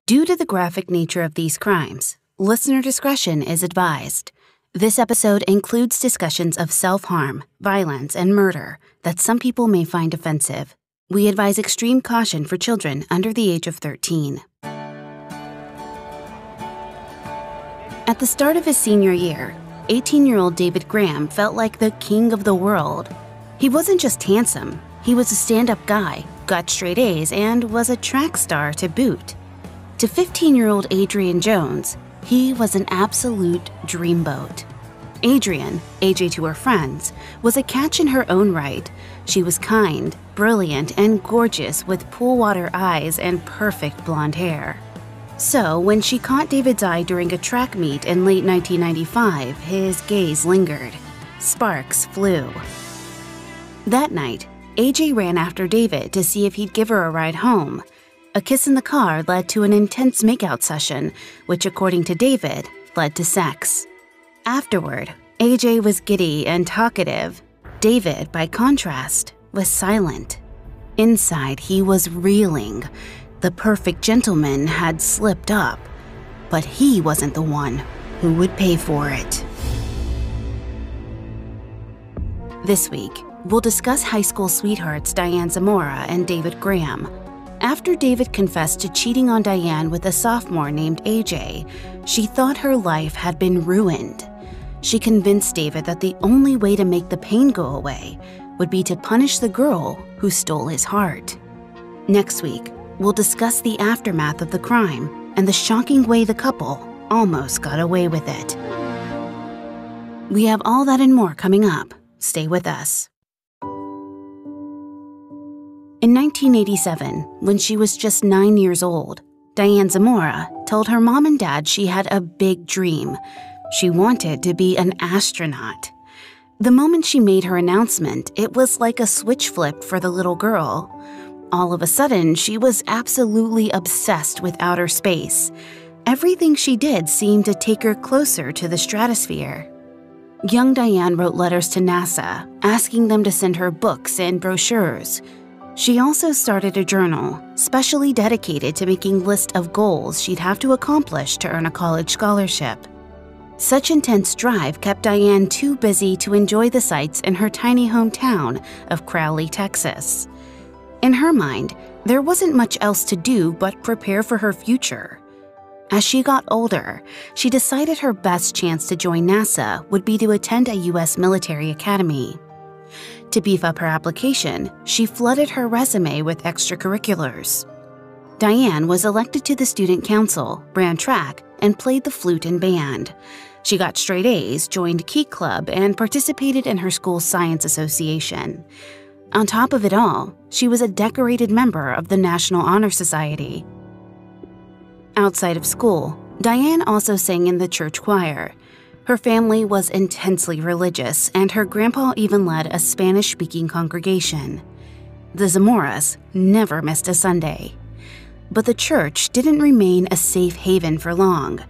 Due to the graphic nature of these crimes, listener discretion is advised. This episode includes discussions of self-harm, violence, and murder that some people may find offensive. We advise extreme caution for children under the age of 13. At the start of his senior year, 18-year-old David Graham felt like the king of the world. He wasn't just handsome, he was a stand-up guy, got straight A's, and was a track star to boot. To 15-year-old Adrian Jones, he was an absolute dreamboat. Adrian, AJ to her friends, was a catch in her own right. She was kind, brilliant, and gorgeous with pool-water eyes and perfect blonde hair. So, when she caught David's eye during a track meet in late 1995, his gaze lingered. Sparks flew. That night, AJ ran after David to see if he'd give her a ride home. A kiss in the car led to an intense makeout session, which, according to David, led to sex. Afterward, AJ was giddy and talkative. David, by contrast, was silent. Inside, he was reeling. The perfect gentleman had slipped up, but he wasn't the one who would pay for it. This week, we'll discuss high school sweethearts Diane Zamora and David Graham. After David confessed to cheating on Diane with a sophomore named AJ, she thought her life had been ruined. She convinced David that the only way to make the pain go away would be to punish the girl who stole his heart. Next week, we'll discuss the aftermath of the crime and the shocking way the couple almost got away with it. We have all that and more coming up. Stay with us. In 1987, when she was just 9 years old, Diane Zamora told her mom and dad she had a big dream. She wanted to be an astronaut. The moment she made her announcement, it was like a switch flipped for the little girl. All of a sudden, she was absolutely obsessed with outer space. Everything she did seemed to take her closer to the stratosphere. Young Diane wrote letters to NASA, asking them to send her books and brochures. She also started a journal, specially dedicated to making lists of goals she'd have to accomplish to earn a college scholarship. Such intense drive kept Diane too busy to enjoy the sights in her tiny hometown of Crowley, Texas. In her mind, there wasn't much else to do but prepare for her future. As she got older, she decided her best chance to join NASA would be to attend a U.S. military academy. To beef up her application, she flooded her resume with extracurriculars. Diane was elected to the student council, ran track, and played the flute in band. She got straight A's, joined Key Club, and participated in her school's science association. On top of it all, she was a decorated member of the National Honor Society. Outside of school, Diane also sang in the church choir. Her family was intensely religious, and her grandpa even led a Spanish-speaking congregation. The Zamoras never missed a Sunday. But the church didn't remain a safe haven for long.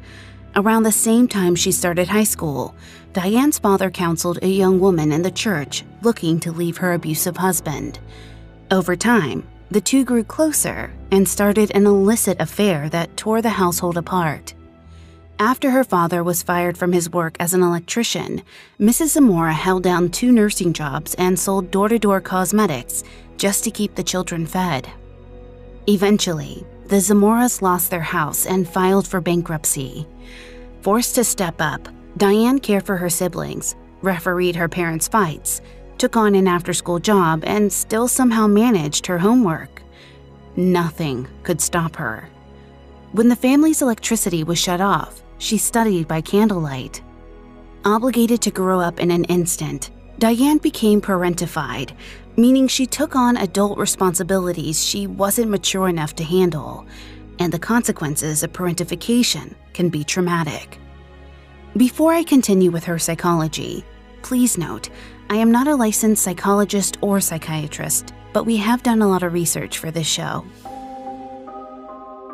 Around the same time she started high school, Diane's father counseled a young woman in the church looking to leave her abusive husband. Over time, the two grew closer and started an illicit affair that tore the household apart. After her father was fired from his work as an electrician, Mrs. Zamora held down 2 nursing jobs and sold door-to-door cosmetics just to keep the children fed. Eventually, the Zamoras lost their house and filed for bankruptcy. Forced to step up, Diane cared for her siblings, refereed her parents' fights, took on an after-school job, and still somehow managed her homework. Nothing could stop her. When the family's electricity was shut off, she studied by candlelight. Obligated to grow up in an instant, Diane became parentified, meaning she took on adult responsibilities she wasn't mature enough to handle, and the consequences of parentification can be traumatic. Before I continue with her psychology, please note, I am not a licensed psychologist or psychiatrist, but we have done a lot of research for this show.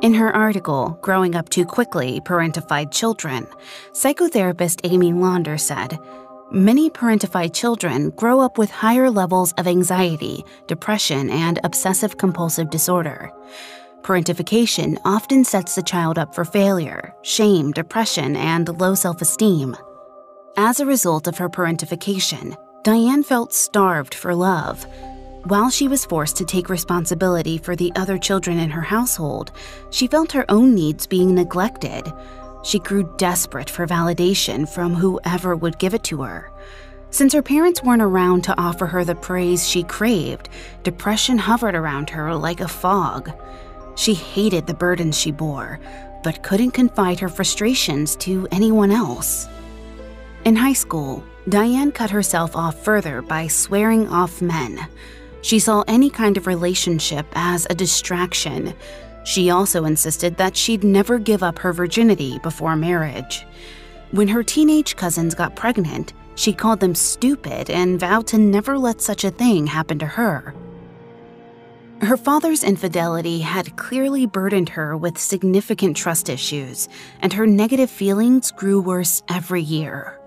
In her article, Growing Up Too Quickly, Parentified Children, psychotherapist Amy Launder said, many parentified children grow up with higher levels of anxiety, depression, and obsessive-compulsive disorder. Parentification often sets the child up for failure, shame, depression, and low self-esteem. As a result of her parentification, Diane felt starved for love. While she was forced to take responsibility for the other children in her household, she felt her own needs being neglected. She grew desperate for validation from whoever would give it to her. Since her parents weren't around to offer her the praise she craved, depression hovered around her like a fog. She hated the burdens she bore, but couldn't confide her frustrations to anyone else. In high school, Diane cut herself off further by swearing off men. She saw any kind of relationship as a distraction. She also insisted that she'd never give up her virginity before marriage. When her teenage cousins got pregnant, she called them stupid and vowed to never let such a thing happen to her. Her father's infidelity had clearly burdened her with significant trust issues, and her negative feelings grew worse every year.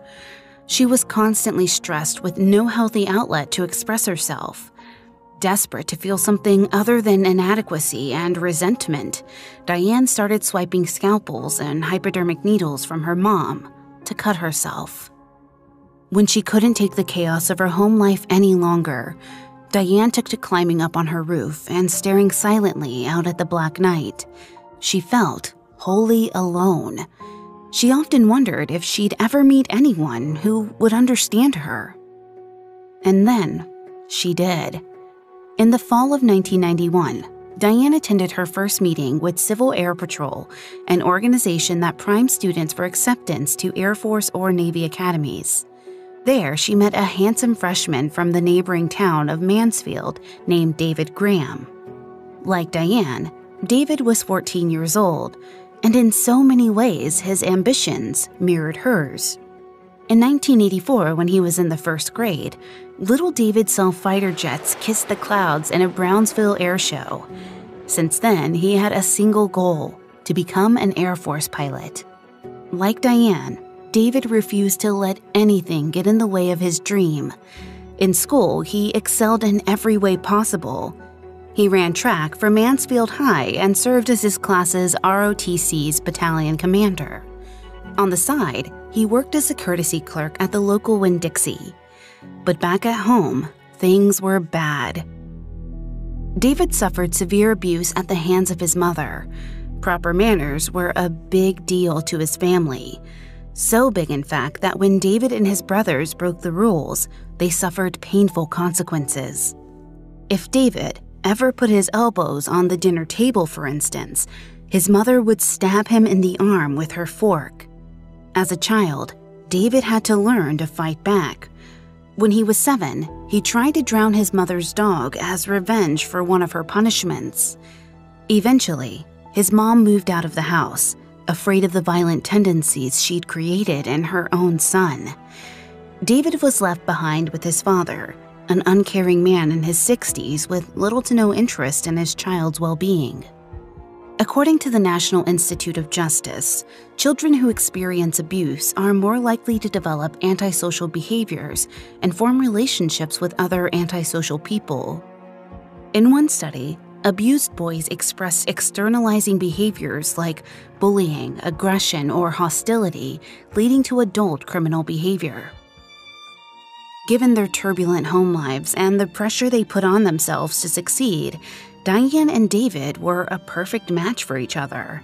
She was constantly stressed with no healthy outlet to express herself. Desperate to feel something other than inadequacy and resentment, Diane started swiping scalpels and hypodermic needles from her mom to cut herself. When she couldn't take the chaos of her home life any longer, Diane took to climbing up on her roof and staring silently out at the black night. She felt wholly alone. She often wondered if she'd ever meet anyone who would understand her. And then she did. In the fall of 1991, Diane attended her first meeting with Civil Air Patrol, an organization that primes students for acceptance to Air Force or Navy academies. There, she met a handsome freshman from the neighboring town of Mansfield named David Graham. Like Diane, David was 14 years old, and in so many ways his ambitions mirrored hers. In 1984, when he was in the first grade, little David saw fighter jets kiss the clouds in a Brownsville air show. Since then, he had a single goal: to become an Air Force pilot. Like Diane, David refused to let anything get in the way of his dream. In school, he excelled in every way possible. He ran track for Mansfield High and served as his class's ROTC's battalion commander. On the side, he worked as a courtesy clerk at the local Winn-Dixie. But back at home, things were bad. David suffered severe abuse at the hands of his mother. Proper manners were a big deal to his family. So big, in fact, that when David and his brothers broke the rules, they suffered painful consequences. If David ever put his elbows on the dinner table, for instance, his mother would stab him in the arm with her fork. As a child, David had to learn to fight back. When he was 7, he tried to drown his mother's dog as revenge for one of her punishments. Eventually, his mom moved out of the house, afraid of the violent tendencies she'd created in her own son. David was left behind with his father, an uncaring man in his 60s with little to no interest in his child's well-being. According to the National Institute of Justice, children who experience abuse are more likely to develop antisocial behaviors and form relationships with other antisocial people. In one study, abused boys expressed externalizing behaviors like bullying, aggression, or hostility, leading to adult criminal behavior. Given their turbulent home lives and the pressure they put on themselves to succeed, Diane and David were a perfect match for each other.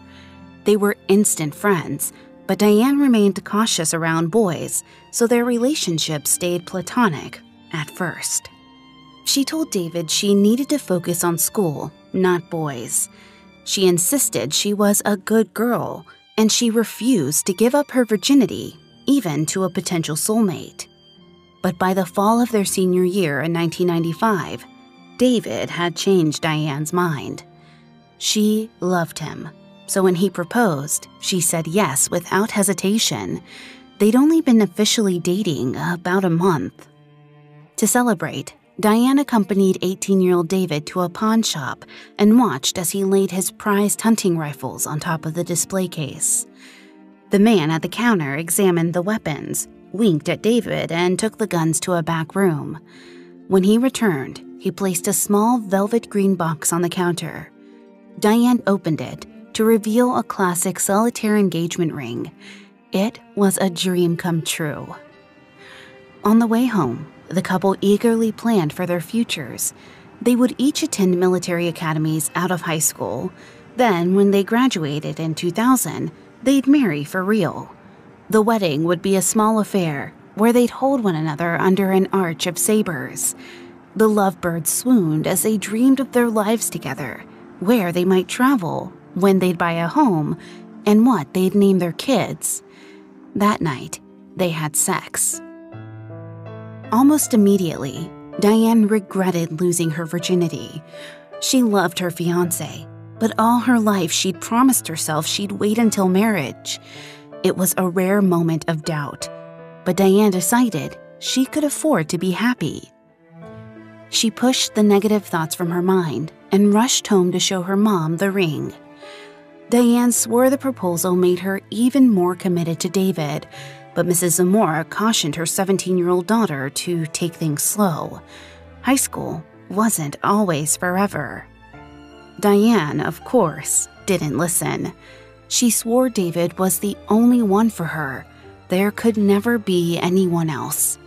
They were instant friends, but Diane remained cautious around boys, so their relationship stayed platonic at first. She told David she needed to focus on school, not boys. She insisted she was a good girl, and she refused to give up her virginity, even to a potential soulmate. But by the fall of their senior year in 1995, David had changed Diane's mind. She loved him, so when he proposed, she said yes without hesitation. They'd only been officially dating about a month. To celebrate, Diane accompanied 18-year-old David to a pawn shop and watched as he laid his prized hunting rifles on top of the display case. The man at the counter examined the weapons, winked at David, and took the guns to a back room. When he returned, he placed a small velvet green box on the counter. Diane opened it to reveal a classic solitaire engagement ring. It was a dream come true. On the way home, the couple eagerly planned for their futures. They would each attend military academies out of high school. Then, when they graduated in 2000, they'd marry for real. The wedding would be a small affair where they'd hold one another under an arch of sabers. The lovebirds swooned as they dreamed of their lives together, where they might travel, when they'd buy a home, and what they'd name their kids. That night, they had sex. Almost immediately, Diane regretted losing her virginity. She loved her fiancé, but all her life she'd promised herself she'd wait until marriage. It was a rare moment of doubt, but Diane decided she could afford to be happy. She pushed the negative thoughts from her mind and rushed home to show her mom the ring. Diane swore the proposal made her even more committed to David, but Mrs. Zamora cautioned her 17-year-old daughter to take things slow. High school wasn't always forever. Diane, of course, didn't listen. She swore David was the only one for her. There could never be anyone else.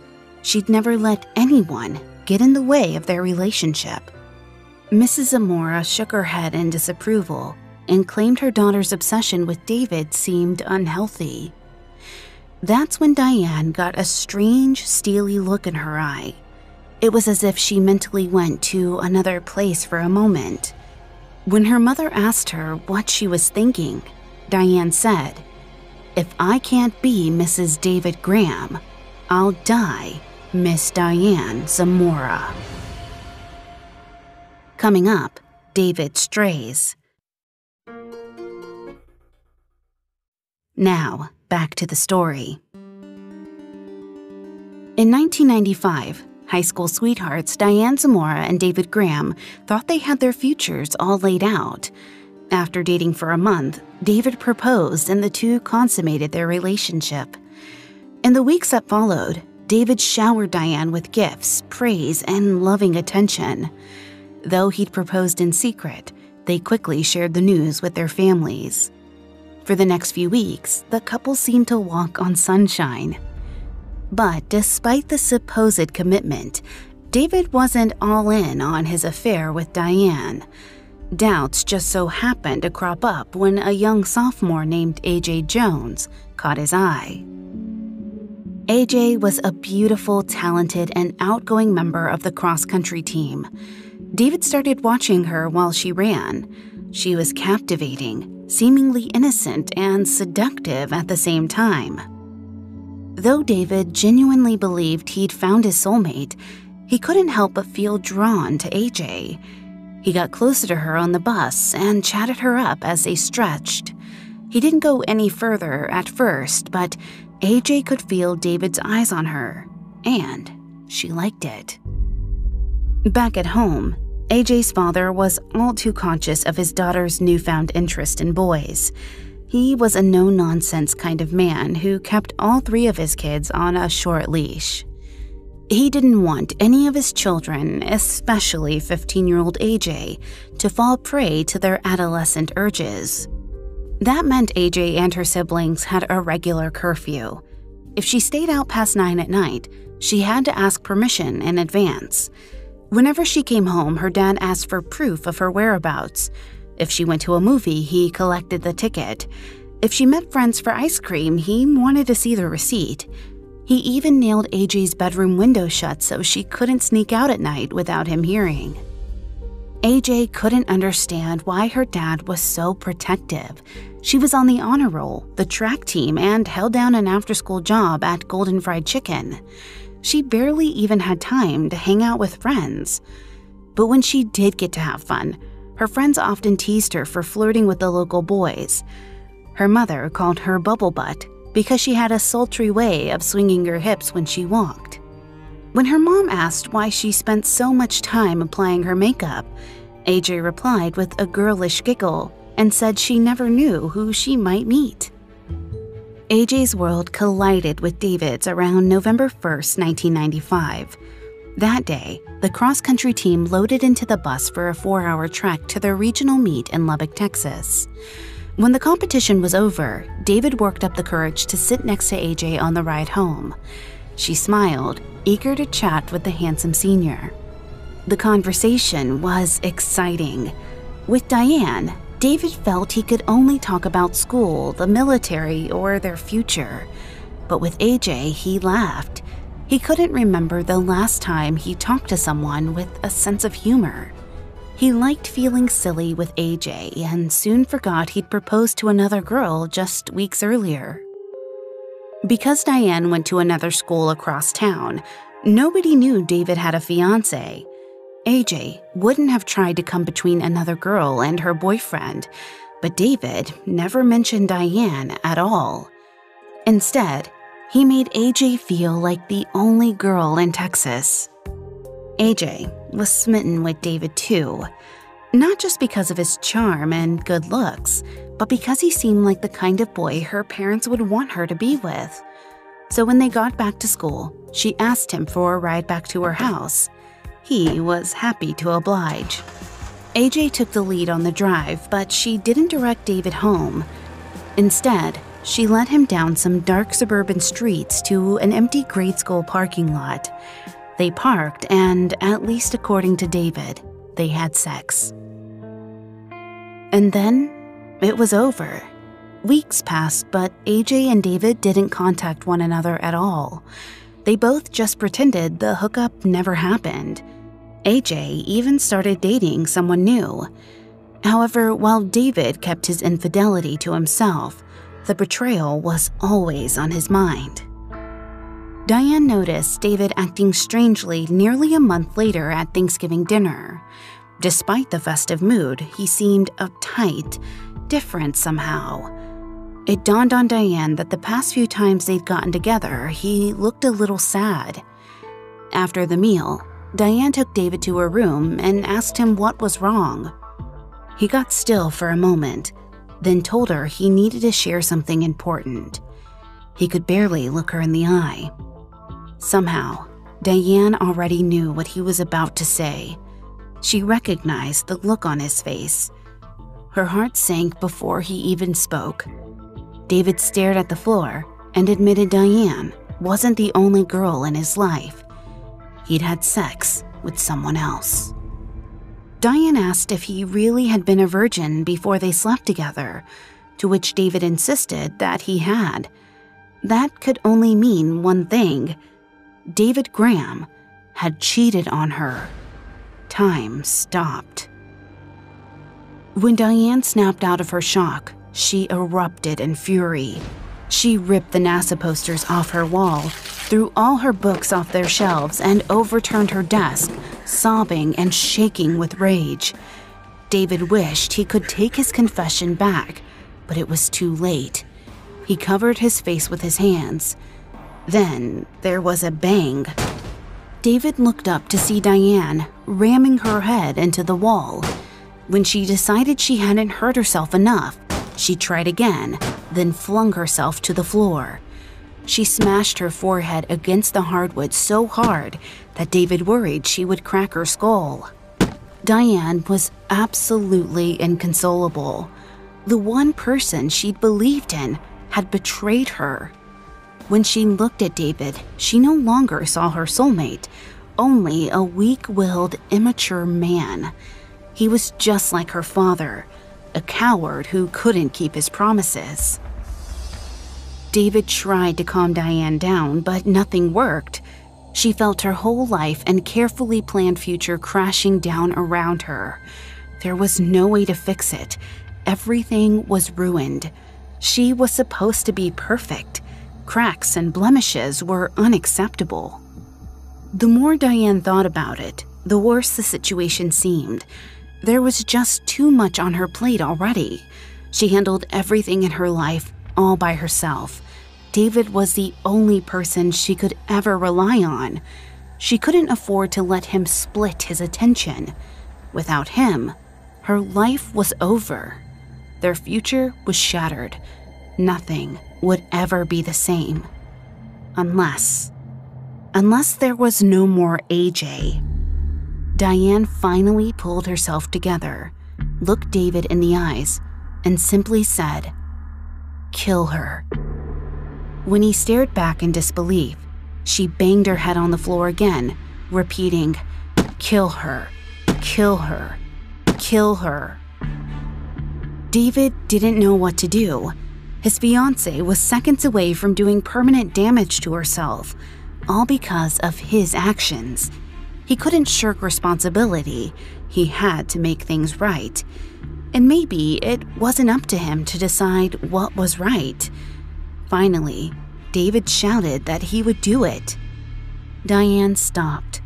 She'd never let anyone get in the way of their relationship. Mrs. Zamora shook her head in disapproval and claimed her daughter's obsession with David seemed unhealthy. That's when Diane got a strange, steely look in her eye. It was as if she mentally went to another place for a moment. When her mother asked her what she was thinking, Diane said, "If I can't be Mrs. David Graham, I'll die Miss Diane Zamora." Coming up, David strays. Now, back to the story. In 1995, high school sweethearts Diane Zamora and David Graham thought they had their futures all laid out. After dating for a month, David proposed and the two consummated their relationship. In the weeks that followed, David showered Diane with gifts, praise, and loving attention. Though he'd proposed in secret, they quickly shared the news with their families. For the next few weeks, the couple seemed to walk on sunshine. But despite the supposed commitment, David wasn't all in on his affair with Diane. Doubts just so happened to crop up when a young sophomore named Adrian Jones caught his eye. AJ was a beautiful, talented, and outgoing member of the cross-country team. David started watching her while she ran. She was captivating, seemingly innocent and seductive at the same time. Though David genuinely believed he'd found his soulmate, he couldn't help but feel drawn to AJ. He got closer to her on the bus and chatted her up as they stretched. He didn't go any further at first, but AJ could feel David's eyes on her, and she liked it. Back at home, AJ's father was all too conscious of his daughter's newfound interest in boys. He was a no-nonsense kind of man who kept all three of his kids on a short leash. He didn't want any of his children, especially 15-year-old AJ, to fall prey to their adolescent urges. That meant AJ and her siblings had a regular curfew. If she stayed out past 9 at night, she had to ask permission in advance. Whenever she came home, her dad asked for proof of her whereabouts. If she went to a movie, he collected the ticket. If she met friends for ice cream, he wanted to see the receipt. He even nailed AJ's bedroom window shut so she couldn't sneak out at night without him hearing. AJ couldn't understand why her dad was so protective. She was on the honor roll, the track team, and held down an after-school job at Golden Fried Chicken. She barely even had time to hang out with friends. But when she did get to have fun, her friends often teased her for flirting with the local boys. Her mother called her Bubble Butt because she had a sultry way of swinging her hips when she walked. When her mom asked why she spent so much time applying her makeup, AJ replied with a girlish giggle and said she never knew who she might meet. AJ's world collided with David's around November 1st, 1995. That day, the cross-country team loaded into the bus for a 4-hour trek to their regional meet in Lubbock, Texas. When the competition was over, David worked up the courage to sit next to AJ on the ride home. She smiled, eager to chat with the handsome senior. The conversation was exciting. With Diane, David felt he could only talk about school, the military, or their future. But with AJ, he laughed. He couldn't remember the last time he talked to someone with a sense of humor. He liked feeling silly with AJ and soon forgot he'd proposed to another girl just weeks earlier. Because Diane went to another school across town, nobody knew David had a fiancé. AJ wouldn't have tried to come between another girl and her boyfriend, but David never mentioned Diane at all. Instead, he made AJ feel like the only girl in Texas. AJ was smitten with David too, not just because of his charm and good looks, but because he seemed like the kind of boy her parents would want her to be with. So when they got back to school, she asked him for a ride back to her house. He was happy to oblige. AJ took the lead on the drive, but she didn't direct David home. Instead, she led him down some dark suburban streets to an empty grade school parking lot. They parked and, at least according to David, they had sex. And then, it was over. Weeks passed, but AJ and David didn't contact one another at all. They both just pretended the hookup never happened. AJ even started dating someone new. However, while David kept his infidelity to himself, the betrayal was always on his mind. Diane noticed David acting strangely nearly a month later at Thanksgiving dinner. Despite the festive mood, he seemed uptight, different somehow. It dawned on Diane that the past few times they'd gotten together, he looked a little sad. After the meal, Diane took David to her room and asked him what was wrong. He got still for a moment, then told her he needed to share something important. He could barely look her in the eye. Somehow, Diane already knew what he was about to say. She recognized the look on his face. Her heart sank before he even spoke. David stared at the floor and admitted Diane wasn't the only girl in his life. He'd had sex with someone else. Diane asked if he really had been a virgin before they slept together, to which David insisted that he had. That could only mean one thing. David Graham had cheated on her. Time stopped. When Diane snapped out of her shock, she erupted in fury. She ripped the NASA posters off her wall, threw all her books off their shelves, and overturned her desk, sobbing and shaking with rage. David wished he could take his confession back, but it was too late. He covered his face with his hands. Then there was a bang. David looked up to see Diane ramming her head into the wall. When she decided she hadn't hurt herself enough, she tried again, then flung herself to the floor. She smashed her forehead against the hardwood so hard that David worried she would crack her skull. Diane was absolutely inconsolable. The one person she'd believed in had betrayed her. When she looked at David, she no longer saw her soulmate, only a weak-willed, immature man. He was just like her father, a coward who couldn't keep his promises. David tried to calm Diane down, but nothing worked. She felt her whole life and carefully planned future crashing down around her. There was no way to fix it. Everything was ruined. She was supposed to be perfect. Cracks and blemishes were unacceptable. The more Diane thought about it, the worse the situation seemed. There was just too much on her plate already. She handled everything in her life all by herself. David was the only person she could ever rely on. She couldn't afford to let him split his attention. Without him, her life was over. Their future was shattered. Nothing would ever be the same. Unless unless there was no more AJ. Diane finally pulled herself together, looked David in the eyes, and simply said, "Kill her." When he stared back in disbelief, she banged her head on the floor again, repeating, "Kill her, kill her, kill her." David didn't know what to do. His fiancée was seconds away from doing permanent damage to herself, all because of his actions. He couldn't shirk responsibility. He had to make things right. And maybe it wasn't up to him to decide what was right. Finally, David shouted that he would do it. Diane stopped.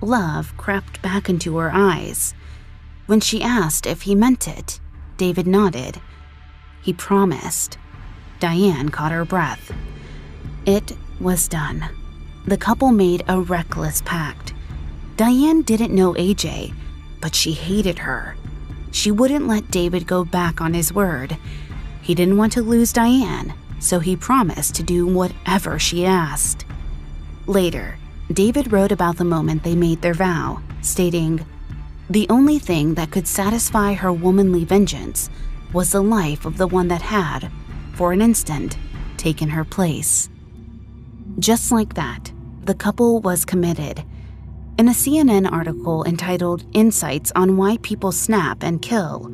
Love crept back into her eyes. When she asked if he meant it, David nodded. He promised. Diane caught her breath. It was done. The couple made a reckless pact. Diane didn't know AJ, but she hated her. She wouldn't let David go back on his word. He didn't want to lose Diane, so he promised to do whatever she asked. Later, David wrote about the moment they made their vow, stating, "The only thing that could satisfy her womanly vengeance was the life of the one that had, for an instant, taken her place." Just like that, the couple was committed. In a CNN article entitled "Insights on Why People Snap and Kill,"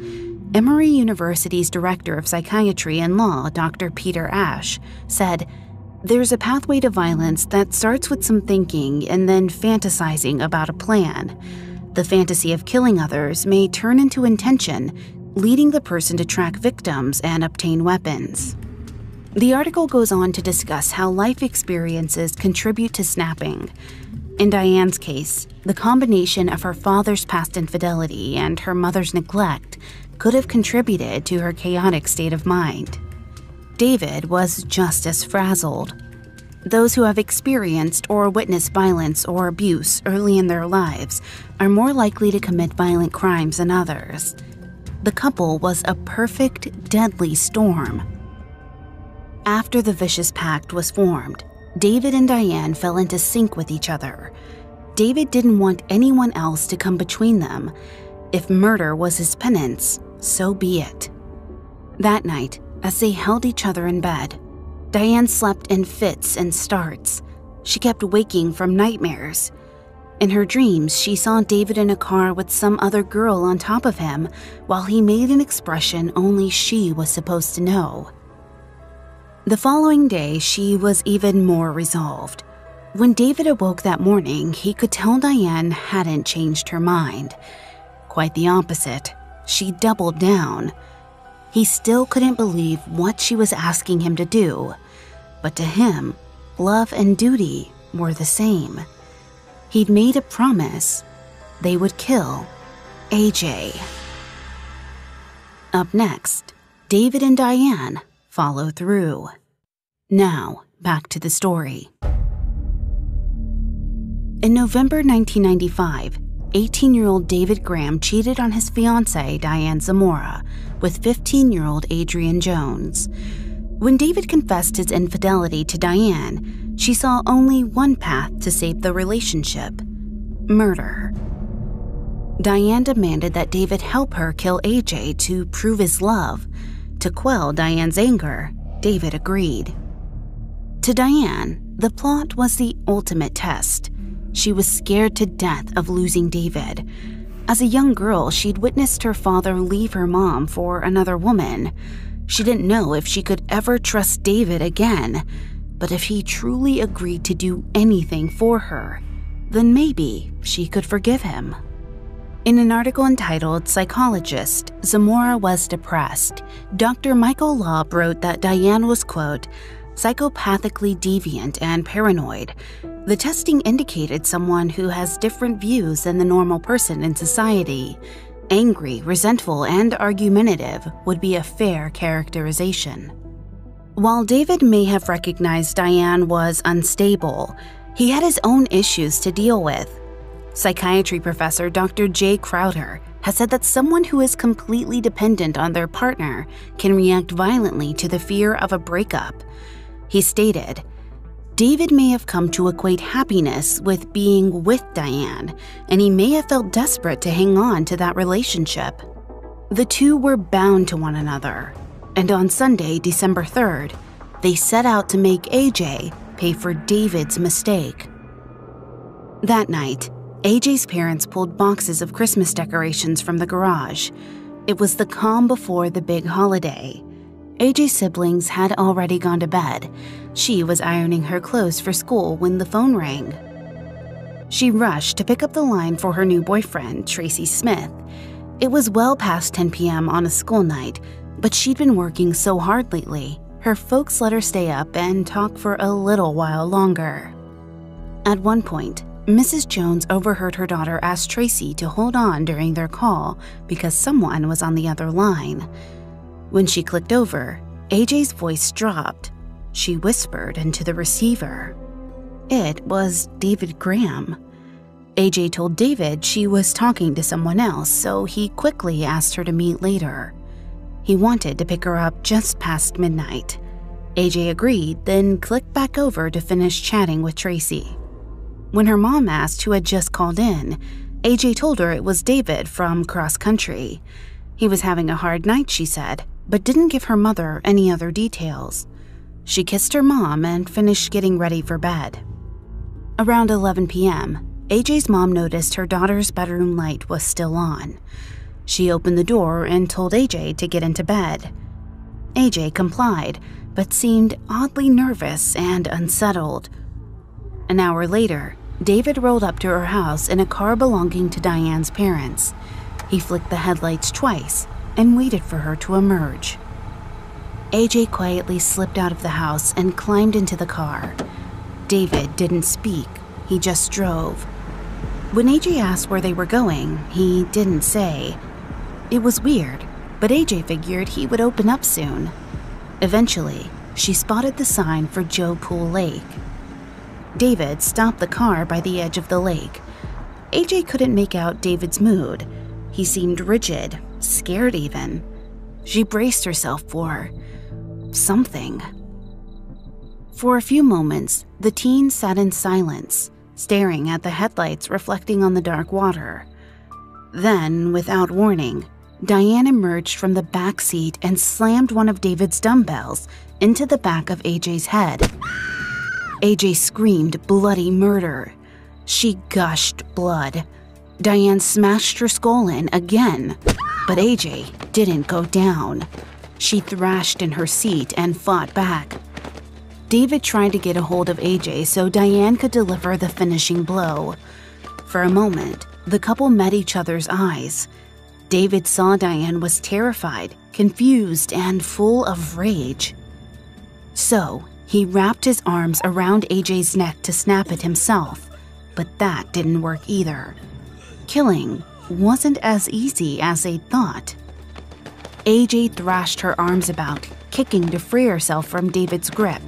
Emory University's Director of Psychiatry and Law, Dr. Peter Ash, said, "There's a pathway to violence that starts with some thinking and then fantasizing about a plan. The fantasy of killing others may turn into intention, leading the person to track victims and obtain weapons." The article goes on to discuss how life experiences contribute to snapping. In Diane's case, the combination of her father's past infidelity and her mother's neglect could have contributed to her chaotic state of mind. David was just as frazzled. Those who have experienced or witnessed violence or abuse early in their lives are more likely to commit violent crimes than others. The couple was a perfect, deadly storm. After the vicious pact was formed, David and Diane fell into sync with each other. David didn't want anyone else to come between them. If murder was his penance, so be it. That night, as they held each other in bed, Diane slept in fits and starts. She kept waking from nightmares. In her dreams, she saw David in a car with some other girl on top of him while he made an expression only she was supposed to know. The following day, she was even more resolved. When David awoke that morning, he could tell Diane hadn't changed her mind. Quite the opposite. She doubled down. He still couldn't believe what she was asking him to do. But to him, love and duty were the same. He'd made a promise. They would kill AJ. Up next, David and Diane follow through. Now, back to the story. In November 1995, 18-year-old David Graham cheated on his fiancée, Diane Zamora, with 15-year-old Adrian Jones. When David confessed his infidelity to Diane, she saw only one path to save the relationship: murder. Diane demanded that David help her kill AJ to prove his love. To quell Diane's anger, David agreed. To Diane, the plot was the ultimate test. She was scared to death of losing David. As a young girl, she'd witnessed her father leave her mom for another woman. She didn't know if she could ever trust David again, but if he truly agreed to do anything for her, then maybe she could forgive him. In an article entitled "Psychologist, Zamora Was Depressed," Dr. Michael Laub wrote that Diane was, quote, "psychopathically deviant and paranoid. The testing indicated someone who has different views than the normal person in society. Angry, resentful, and argumentative would be a fair characterization." While David may have recognized Diane was unstable, he had his own issues to deal with. Psychiatry professor Dr. Jay Crowder has said that someone who is completely dependent on their partner can react violently to the fear of a breakup. He stated, David may have come to equate happiness with being with Diane, and he may have felt desperate to hang on to that relationship. The two were bound to one another, and on Sunday, December 3rd, they set out to make AJ pay for David's mistake. That night, AJ's parents pulled boxes of Christmas decorations from the garage. It was the calm before the big holiday. AJ's siblings had already gone to bed. She was ironing her clothes for school when the phone rang. She rushed to pick up the line for her new boyfriend, Tracy Smith. It was well past 10 p.m. on a school night, but she'd been working so hard lately. Her folks let her stay up and talk for a little while longer. At one point, Mrs. Jones overheard her daughter ask Tracy to hold on during their call because someone was on the other line. When she clicked over, AJ's voice dropped. She whispered into the receiver. It was David Graham. AJ told David she was talking to someone else, so he quickly asked her to meet later. He wanted to pick her up just past midnight. AJ agreed, then clicked back over to finish chatting with Tracy. When her mom asked who had just called in, AJ told her it was David from cross country. He was having a hard night, she said, but didn't give her mother any other details. She kissed her mom and finished getting ready for bed. Around 11 p.m., AJ's mom noticed her daughter's bedroom light was still on. She opened the door and told AJ to get into bed. AJ complied, but seemed oddly nervous and unsettled. An hour later, David rolled up to her house in a car belonging to Diane's parents. He flicked the headlights twice and waited for her to emerge. AJ quietly slipped out of the house and climbed into the car. David didn't speak, he just drove. When AJ asked where they were going, he didn't say. It was weird, but AJ figured he would open up soon. Eventually, she spotted the sign for Joe Pool Lake. David stopped the car by the edge of the lake. AJ couldn't make out David's mood. He seemed rigid, scared even. She braced herself for something. For a few moments, the teen sat in silence, staring at the headlights reflecting on the dark water. Then, without warning, Diane emerged from the back seat and slammed one of David's dumbbells into the back of AJ's head. AJ screamed bloody murder. She gushed blood. Diane smashed her skull in again, but AJ didn't go down. She thrashed in her seat and fought back. David tried to get a hold of AJ so Diane could deliver the finishing blow. For a moment, the couple met each other's eyes. David saw Diane was terrified, confused, and full of rage. So, he wrapped his arms around AJ's neck to snap it himself, but that didn't work either. Killing wasn't as easy as they'd thought. AJ thrashed her arms about, kicking to free herself from David's grip.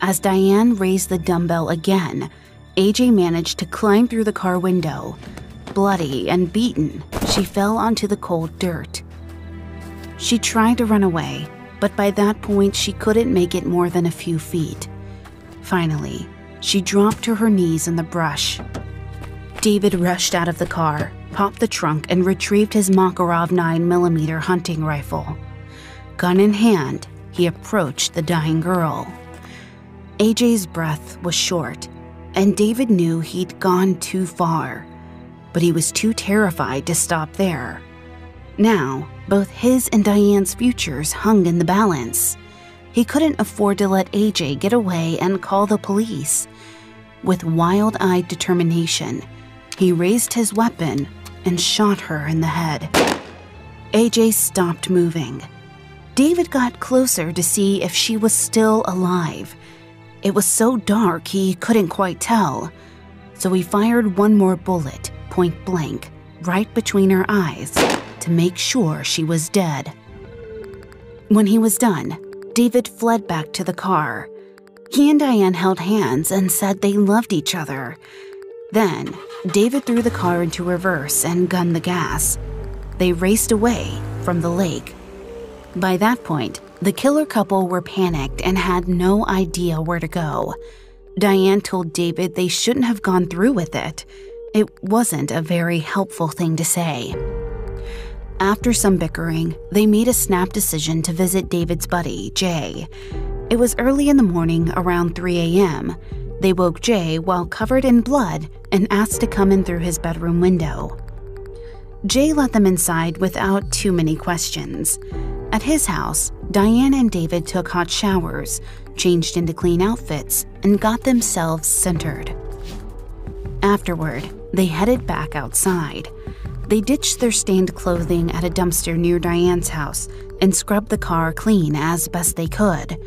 As Diane raised the dumbbell again, AJ managed to climb through the car window. Bloody and beaten, she fell onto the cold dirt. She tried to run away, but by that point she couldn't make it more than a few feet. Finally, she dropped to her knees in the brush. David rushed out of the car, popped the trunk, and retrieved his Makarov 9mm hunting rifle. Gun in hand, he approached the dying girl. AJ's breath was short, and David knew he'd gone too far, but he was too terrified to stop there. Now, both his and Diane's futures hung in the balance. He couldn't afford to let AJ get away and call the police. With wild-eyed determination, he raised his weapon and shot her in the head. AJ stopped moving. David got closer to see if she was still alive. It was so dark he couldn't quite tell, so he fired one more bullet, point blank, right between her eyes, to make sure she was dead. When he was done, David fled back to the car. He and Diane held hands and said they loved each other. Then, David threw the car into reverse and gunned the gas. They raced away from the lake. By that point, the killer couple were panicked and had no idea where to go. Diane told David they shouldn't have gone through with it. It wasn't a very helpful thing to say. After some bickering, they made a snap decision to visit David's buddy, Jay. It was early in the morning, around 3 a.m. They woke Jay while covered in blood and asked to come in through his bedroom window. Jay let them inside without too many questions. At his house, Diane and David took hot showers, changed into clean outfits, and got themselves centered. Afterward, they headed back outside. They ditched their stained clothing at a dumpster near Diane's house and scrubbed the car clean as best they could.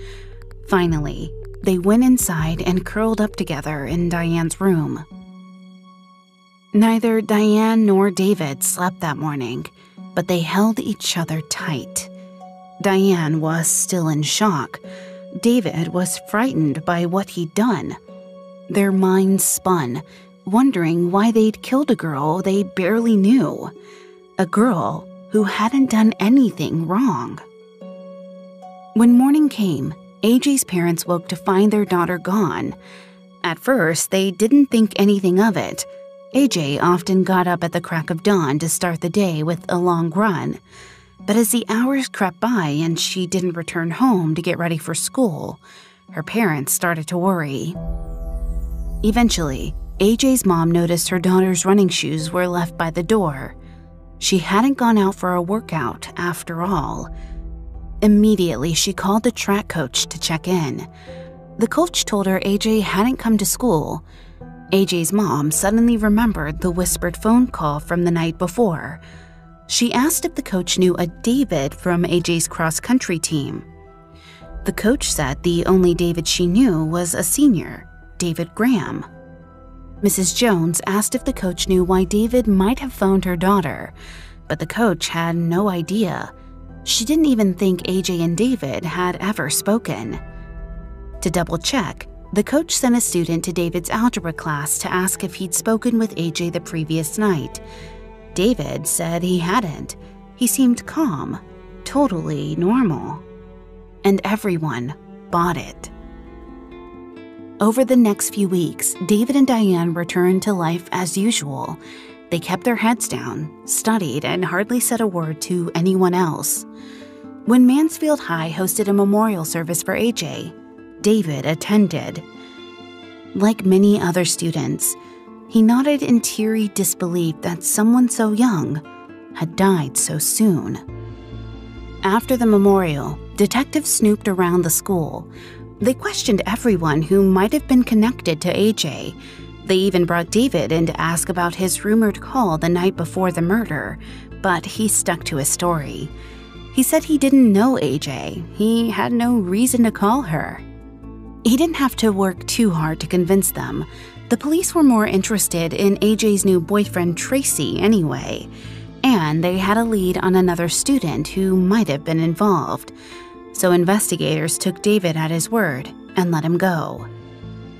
Finally, they went inside and curled up together in Diane's room. Neither Diane nor David slept that morning, but they held each other tight. Diane was still in shock. David was frightened by what he'd done. Their minds spun, wondering why they'd killed a girl they barely knew. A girl who hadn't done anything wrong. When morning came, AJ's parents woke to find their daughter gone. At first, they didn't think anything of it. AJ often got up at the crack of dawn to start the day with a long run. But as the hours crept by and she didn't return home to get ready for school, her parents started to worry. Eventually, AJ's mom noticed her daughter's running shoes were left by the door. She hadn't gone out for a workout after all. Immediately, she called the track coach to check in. The coach told her AJ hadn't come to school. AJ's mom suddenly remembered the whispered phone call from the night before. She asked if the coach knew a David from AJ's cross-country team. The coach said the only David she knew was a senior, David Graham. Mrs. Jones asked if the coach knew why David might have phoned her daughter, but the coach had no idea. She didn't even think AJ and David had ever spoken. To double-check, the coach sent a student to David's algebra class to ask if he'd spoken with AJ the previous night. David said he hadn't. He seemed calm, totally normal. And everyone bought it. Over the next few weeks, David and Diane returned to life as usual. They kept their heads down, studied, and hardly said a word to anyone else. When Mansfield High hosted a memorial service for AJ, David attended. Like many other students, he nodded in teary disbelief that someone so young had died so soon. After the memorial, detectives snooped around the school. They questioned everyone who might have been connected to AJ. They even brought David in to ask about his rumored call the night before the murder, but he stuck to his story. He said he didn't know AJ. He had no reason to call her. He didn't have to work too hard to convince them. The police were more interested in AJ's new boyfriend, Tracy, anyway. And they had a lead on another student who might have been involved. So investigators took David at his word and let him go.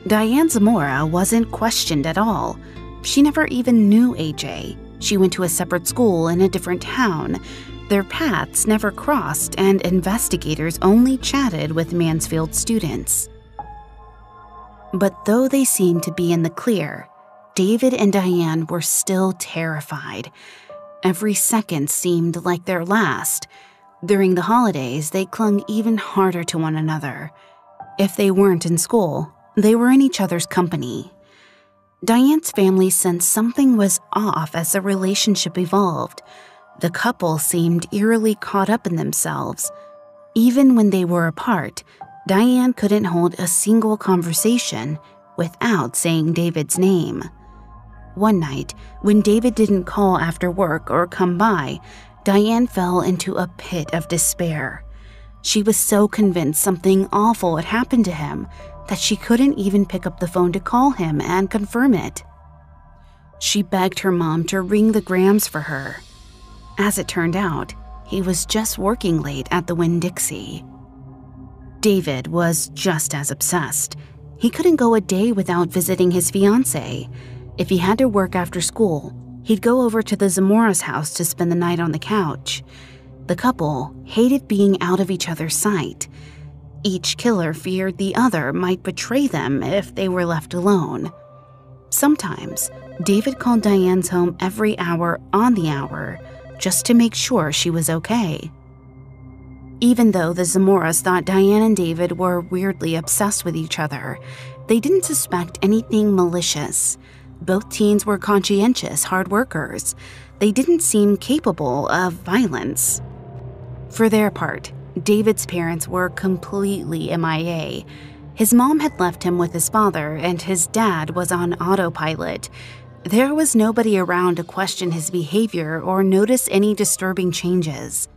Diane Zamora wasn't questioned at all. She never even knew AJ. She went to a separate school in a different town. Their paths never crossed, and investigators only chatted with Mansfield students. But though they seemed to be in the clear, David and Diane were still terrified. Every second seemed like their last. During the holidays, they clung even harder to one another. If they weren't in school, they were in each other's company. Diane's family sensed something was off as the relationship evolved. The couple seemed eerily caught up in themselves. Even when they were apart, Diane couldn't hold a single conversation without saying David's name. One night, when David didn't call after work or come by, Diane fell into a pit of despair. She was so convinced something awful had happened to him that she couldn't even pick up the phone to call him and confirm it. She begged her mom to ring the Grahams for her. As it turned out, he was just working late at the Winn-Dixie. David was just as obsessed. He couldn't go a day without visiting his fiancée. If he had to work after school, he'd go over to the Zamora's house to spend the night on the couch. The couple hated being out of each other's sight. Each killer feared the other might betray them if they were left alone. Sometimes, David called Diane's home every hour on the hour just to make sure she was okay. Even though the Zamoras thought Diane and David were weirdly obsessed with each other, they didn't suspect anything malicious. Both teens were conscientious, hard workers. They didn't seem capable of violence. For their part, David's parents were completely MIA. His mom had left him with his father, and his dad was on autopilot. There was nobody around to question his behavior or notice any disturbing changes.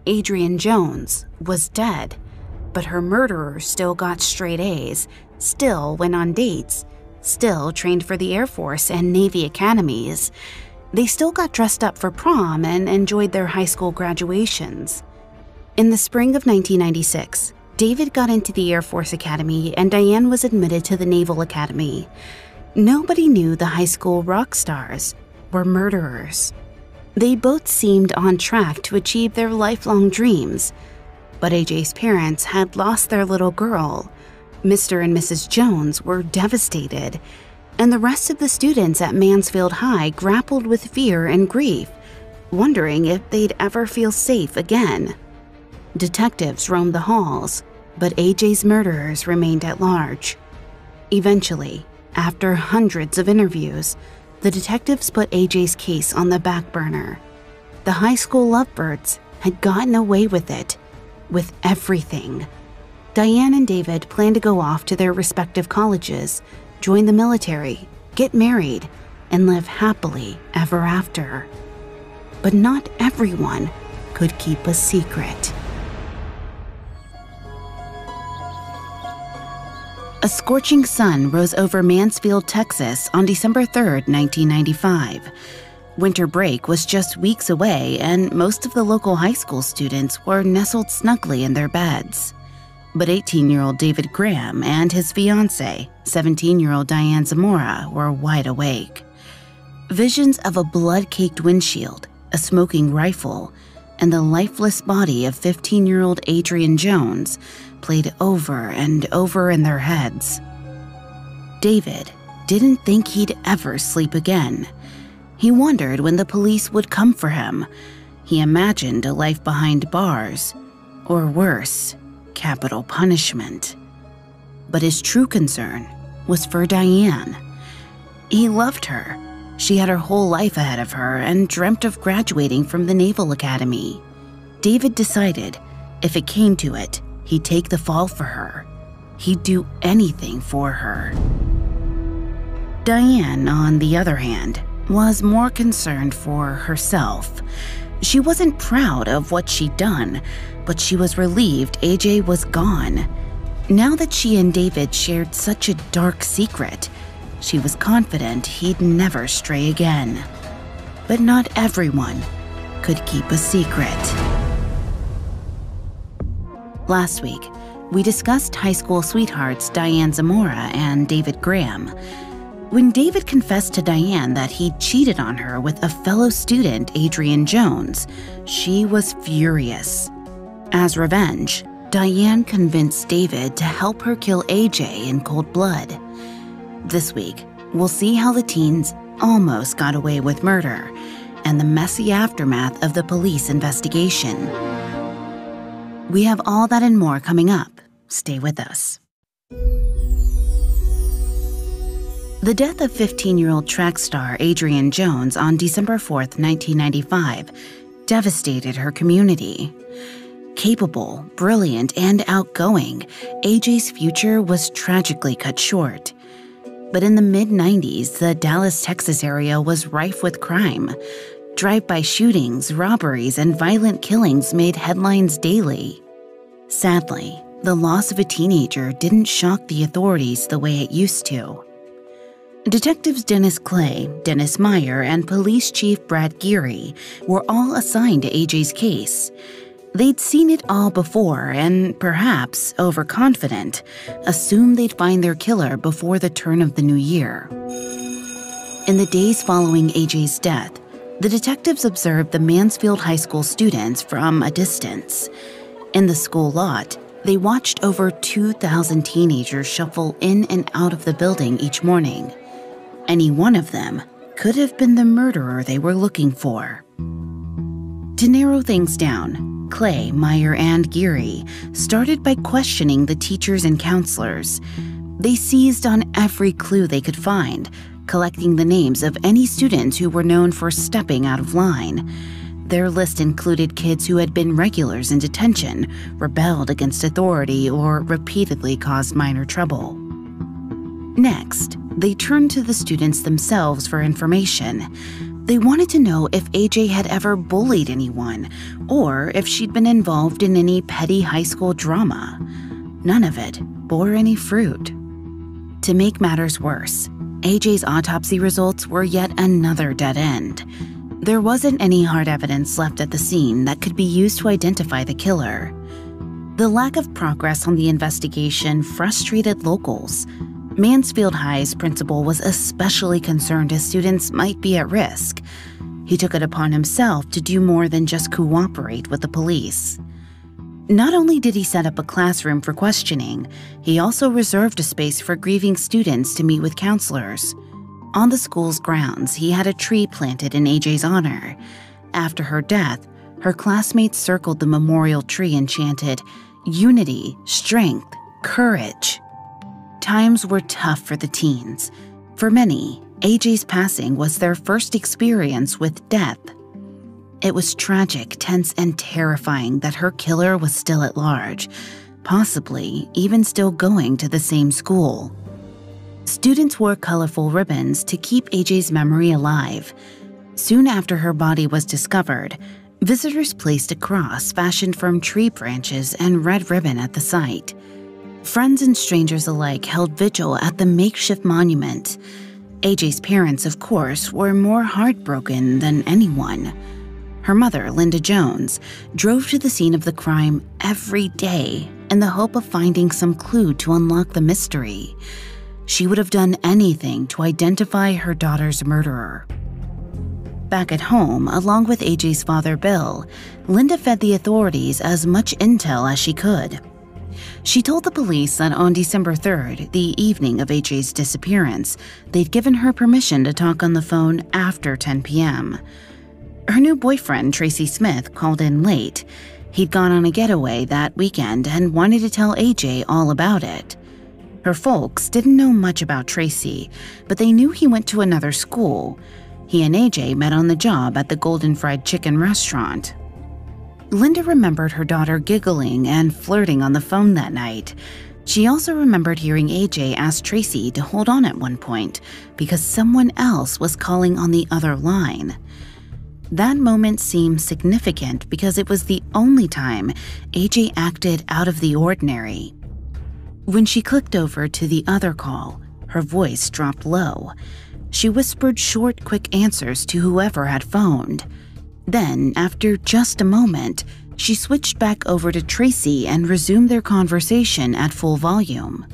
Adrian Jones was dead, but her murderer still got straight A's, still went on dates, still trained for the Air Force and Navy academies. They still got dressed up for prom and enjoyed their high school graduations. In the spring of 1996, David got into the Air Force Academy and Diane was admitted to the Naval Academy. Nobody knew the high school rock stars were murderers. They both seemed on track to achieve their lifelong dreams, but AJ's parents had lost their little girl. Mr. and Mrs. Jones were devastated, and the rest of the students at Mansfield High grappled with fear and grief, wondering if they'd ever feel safe again. Detectives roamed the halls, but AJ's murderers remained at large. Eventually, after hundreds of interviews, the detectives put AJ's case on the back burner. The high school lovebirds had gotten away with it, with everything. Diane and David planned to go off to their respective colleges, join the military, get married, and live happily ever after. But not everyone could keep a secret. A scorching sun rose over Mansfield, Texas on December 3, 1995. Winter break was just weeks away, and most of the local high school students were nestled snugly in their beds. But 18-year-old David Graham and his fiancée, 17-year-old Diane Zamora, were wide awake. Visions of a blood-caked windshield, a smoking rifle, and the lifeless body of 15-year-old Adrian Jones played over and over in their heads. David didn't think he'd ever sleep again. He wondered when the police would come for him. He imagined a life behind bars, or worse, capital punishment. But his true concern was for Diane. He loved her. She had her whole life ahead of her and dreamt of graduating from the Naval Academy. David decided, if it came to it, he'd take the fall for her. He'd do anything for her. Diane, on the other hand, was more concerned for herself. She wasn't proud of what she'd done, but she was relieved AJ was gone. Now that she and David shared such a dark secret, she was confident he'd never stray again. But not everyone could keep a secret. Last week, we discussed high school sweethearts Diane Zamora and David Graham. When David confessed to Diane that he'd cheated on her with a fellow student, Adrian Jones, she was furious. As revenge, Diane convinced David to help her kill AJ in cold blood. This week, we'll see how the teens almost got away with murder and the messy aftermath of the police investigation. We have all that and more coming up. Stay with us. The death of 15-year-old track star Adrian Jones on December 4th, 1995, devastated her community. Capable, brilliant, and outgoing, AJ's future was tragically cut short. But in the mid-90s, the Dallas, Texas area was rife with crime. Drive-by shootings, robberies, and violent killings made headlines daily. Sadly, the loss of a teenager didn't shock the authorities the way it used to. Detectives Dennis Clay, Dennis Meyer, and Police Chief Brad Geary were all assigned to AJ's case. They'd seen it all before and, perhaps overconfident, assumed they'd find their killer before the turn of the new year. In the days following AJ's death, the detectives observed the Mansfield High School students from a distance. In the school lot, They watched over 2,000 teenagers shuffle in and out of the building each morning. Any one of them could have been the murderer they were looking for. To narrow things down, Clay, Meyer, and Geary started by questioning the teachers and counselors. They seized on every clue they could find, collecting the names of any students who were known for stepping out of line. Their list included kids who had been regulars in detention, rebelled against authority, or repeatedly caused minor trouble. Next, they turned to the students themselves for information. They wanted to know if AJ had ever bullied anyone, or if she'd been involved in any petty high school drama. None of it bore any fruit. To make matters worse, AJ's autopsy results were yet another dead end. There wasn't any hard evidence left at the scene that could be used to identify the killer. The lack of progress on the investigation frustrated locals. Mansfield High's principal was especially concerned as students might be at risk. He took it upon himself to do more than just cooperate with the police. Not only did he set up a classroom for questioning, he also reserved a space for grieving students to meet with counselors. On the school's grounds, he had a tree planted in AJ's honor. After her death, her classmates circled the memorial tree and chanted, "Unity, strength, courage." Times were tough for the teens. For many, AJ's passing was their first experience with death. It was tragic, tense, and terrifying that her killer was still at large, possibly even still going to the same school. Students wore colorful ribbons to keep AJ's memory alive. Soon after her body was discovered, visitors placed a cross fashioned from tree branches and red ribbon at the site. Friends and strangers alike held vigil at the makeshift monument. AJ's parents, of course, were more heartbroken than anyone. Her mother, Linda Jones, drove to the scene of the crime every day in the hope of finding some clue to unlock the mystery. She would have done anything to identify her daughter's murderer. Back at home, along with AJ's father, Bill, Linda fed the authorities as much intel as she could. She told the police that on December 3rd, the evening of AJ's disappearance, they'd given her permission to talk on the phone after 10 p.m. Her new boyfriend, Tracy Smith, called in late. He'd gone on a getaway that weekend and wanted to tell AJ all about it. Her folks didn't know much about Tracy, but they knew he went to another school. He and AJ met on the job at the Golden Fried Chicken restaurant. Linda remembered her daughter giggling and flirting on the phone that night. She also remembered hearing AJ ask Tracy to hold on at one point because someone else was calling on the other line. That moment seemed significant because it was the only time AJ acted out of the ordinary. When she clicked over to the other call, her voice dropped low. She whispered short, quick answers to whoever had phoned. Then, after just a moment, she switched back over to Tracy and resumed their conversation at full volume.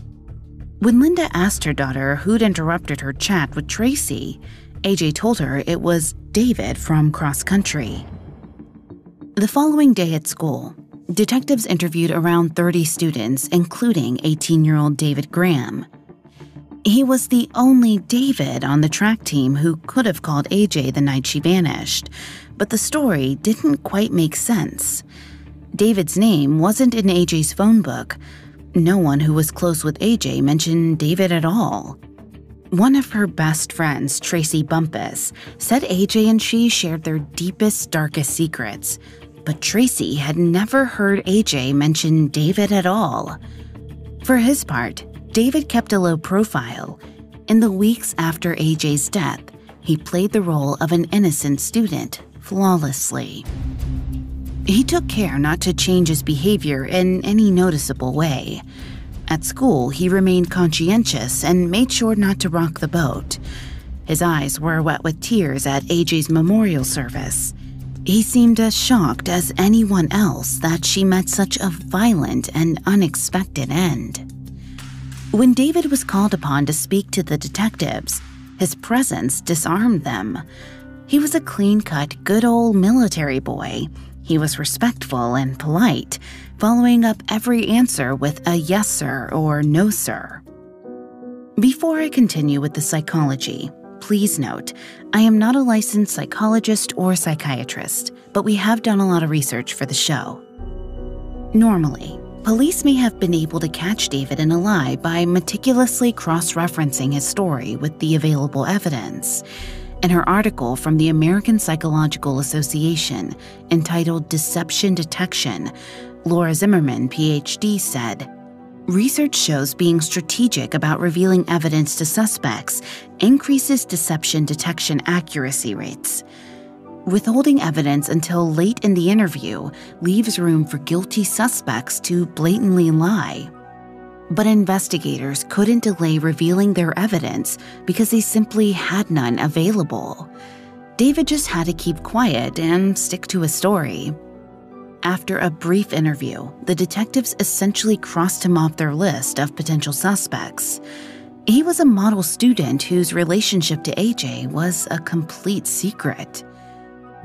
When Linda asked her daughter who'd interrupted her chat with Tracy, AJ told her it was David from cross country. The following day at school, detectives interviewed around 30 students, including 18-year-old David Graham. He was the only David on the track team who could have called AJ the night she vanished, but the story didn't quite make sense. David's name wasn't in AJ's phone book. No one who was close with AJ mentioned David at all. One of her best friends, Tracy Bumpus, said AJ and she shared their deepest, darkest secrets, but Tracy had never heard AJ mention David at all. For his part, David kept a low profile. In the weeks after AJ's death, he played the role of an innocent student flawlessly. He took care not to change his behavior in any noticeable way. At school, he remained conscientious and made sure not to rock the boat. His eyes were wet with tears at AJ's memorial service. He seemed as shocked as anyone else that she met such a violent and unexpected end. When David was called upon to speak to the detectives, his presence disarmed them. He was a clean-cut, good old military boy. He was respectful and polite, following up every answer with a yes, sir, or no, sir. Before I continue with the psychology, please note, I am not a licensed psychologist or psychiatrist, but we have done a lot of research for the show. Normally, police may have been able to catch David in a lie by meticulously cross-referencing his story with the available evidence. In her article from the American Psychological Association entitled Deception Detection, Laura Zimmerman, PhD, said, "Research shows being strategic about revealing evidence to suspects increases deception detection accuracy rates. Withholding evidence until late in the interview leaves room for guilty suspects to blatantly lie. But investigators couldn't delay revealing their evidence because they simply had none available. David just had to keep quiet and stick to his story." After a brief interview, the detectives essentially crossed him off their list of potential suspects. He was a model student whose relationship to AJ was a complete secret.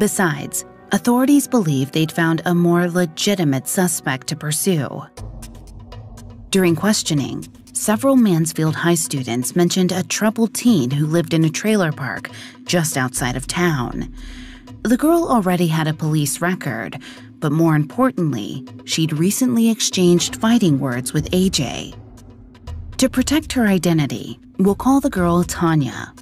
Besides, authorities believed they'd found a more legitimate suspect to pursue. During questioning, several Mansfield High students mentioned a troubled teen who lived in a trailer park just outside of town. The girl already had a police record, but more importantly, she'd recently exchanged fighting words with AJ. To protect her identity, we'll call the girl Tanya.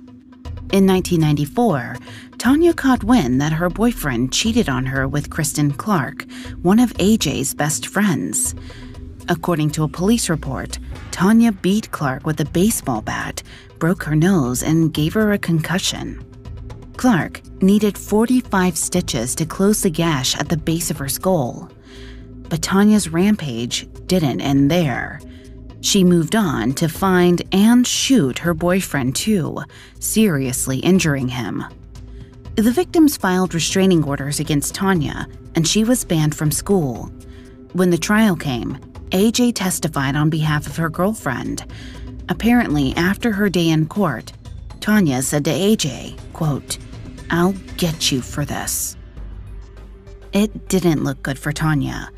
In 1994, Tanya caught wind that her boyfriend cheated on her with Kristen Clark, one of AJ's best friends. According to a police report, Tanya beat Clark with a baseball bat, broke her nose, and gave her a concussion. Clark needed 45 stitches to close the gash at the base of her skull. But Tanya's rampage didn't end there. She moved on to find and shoot her boyfriend too, seriously injuring him. The victims filed restraining orders against Tanya, and she was banned from school. When the trial came, AJ testified on behalf of her girlfriend. Apparently, after her day in court, Tanya said to AJ, quote, "I'll get you for this." It didn't look good for Tanya.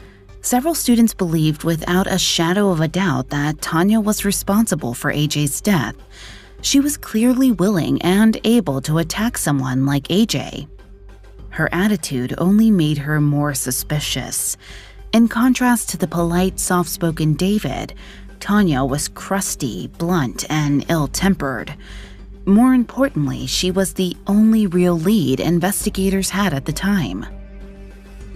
Several students believed without a shadow of a doubt that Tanya was responsible for AJ's death. She was clearly willing and able to attack someone like AJ. Her attitude only made her more suspicious. In contrast to the polite, soft-spoken David, Tanya was crusty, blunt, and ill-tempered. More importantly, she was the only real lead investigators had at the time.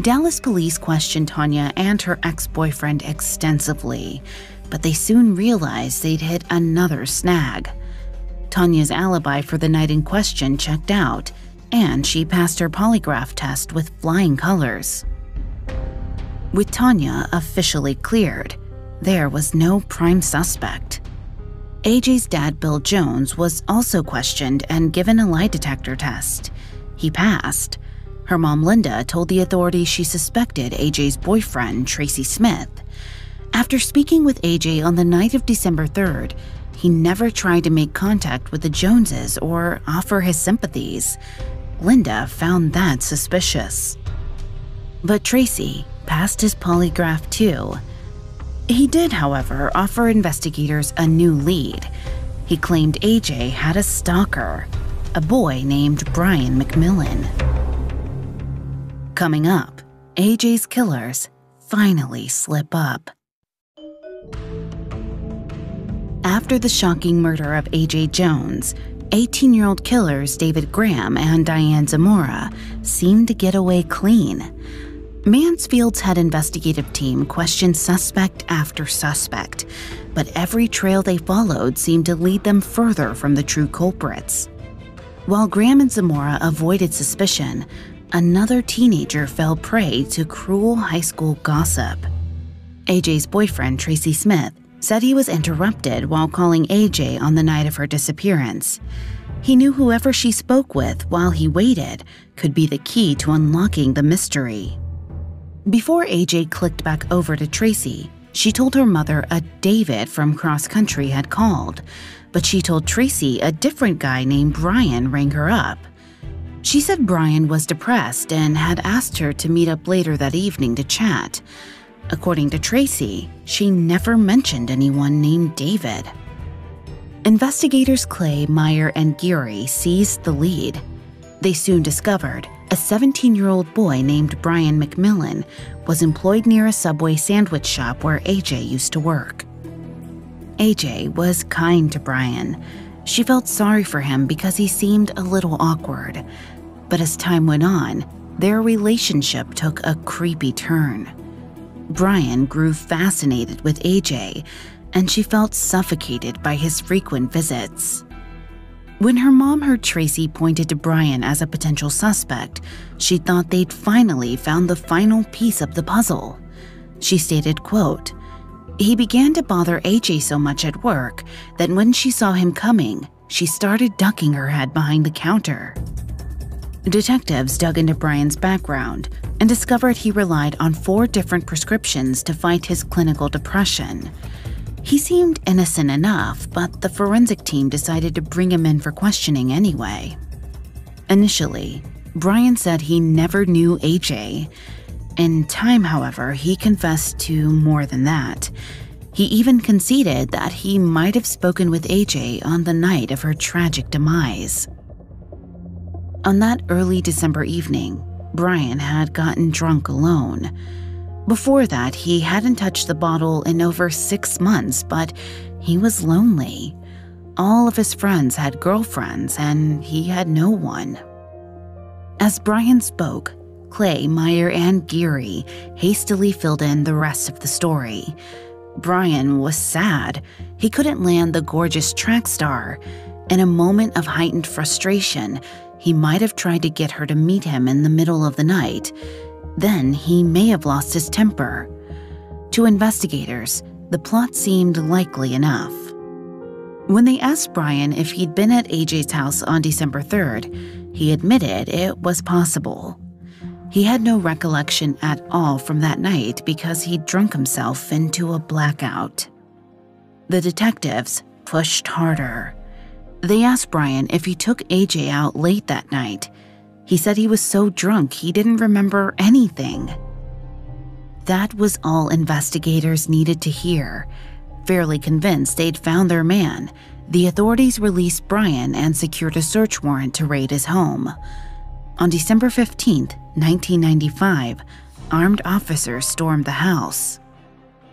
Dallas police questioned Tanya and her ex-boyfriend extensively, but they soon realized they'd hit another snag. Tanya's alibi for the night in question checked out, and she passed her polygraph test with flying colors. With Tanya officially cleared, there was no prime suspect. AJ's dad, Bill Jones, was also questioned and given a lie detector test. He passed. Her mom, Linda, told the authorities she suspected AJ's boyfriend, Tracy Smith. After speaking with AJ on the night of December 3rd, he never tried to make contact with the Joneses or offer his sympathies. Linda found that suspicious. But Tracy passed his polygraph too. He did, however, offer investigators a new lead. He claimed AJ had a stalker, a boy named Brian McMillan. Coming up, AJ's killers finally slip up. After the shocking murder of AJ Jones, 18-year-old killers David Graham and Diane Zamora seemed to get away clean. Mansfield's head investigative team questioned suspect after suspect, but every trail they followed seemed to lead them further from the true culprits. While Graham and Zamora avoided suspicion, another teenager fell prey to cruel high school gossip. AJ's boyfriend, Tracy Smith, said he was interrupted while calling AJ on the night of her disappearance. He knew whoever she spoke with while he waited could be the key to unlocking the mystery. Before AJ clicked back over to Tracy, she told her mother a David from cross country had called, but she told Tracy a different guy named Brian rang her up. She said Brian was depressed and had asked her to meet up later that evening to chat. According to Tracy, she never mentioned anyone named David. Investigators Clay, Meyer, and Geary seized the lead. They soon discovered a 17-year-old boy named Brian McMillan was employed near a Subway sandwich shop where AJ used to work. AJ was kind to Brian. She felt sorry for him because he seemed a little awkward. But as time went on, their relationship took a creepy turn. Brian grew fascinated with AJ, and she felt suffocated by his frequent visits. When her mom heard Tracy pointed to Brian as a potential suspect, she thought they'd finally found the final piece of the puzzle. She stated, quote, "He began to bother AJ so much at work that when she saw him coming, she started ducking her head behind the counter." Detectives dug into Brian's background and discovered he relied on 4 different prescriptions to fight his clinical depression. He seemed innocent enough, but the forensic team decided to bring him in for questioning anyway. Initially, Brian said he never knew AJ. In time, however, he confessed to more than that. He even conceded that he might have spoken with AJ on the night of her tragic demise. On that early December evening, Brian had gotten drunk alone. Before that, he hadn't touched the bottle in over 6 months, but he was lonely. All of his friends had girlfriends, and he had no one. As Brian spoke, Clay, Meyer, and Geary hastily filled in the rest of the story. Brian was sad. He couldn't land the gorgeous track star. In a moment of heightened frustration, he might have tried to get her to meet him in the middle of the night. Then he may have lost his temper. To investigators, the plot seemed likely enough. When they asked Brian if he'd been at AJ's house on December 3rd, he admitted it was possible. He had no recollection at all from that night because he'd drunk himself into a blackout. The detectives pushed harder. They asked Brian if he took AJ out late that night. He said he was so drunk he didn't remember anything. That was all investigators needed to hear. Fairly convinced they'd found their man, the authorities released Brian and secured a search warrant to raid his home. On December 15, 1995, armed officers stormed the house.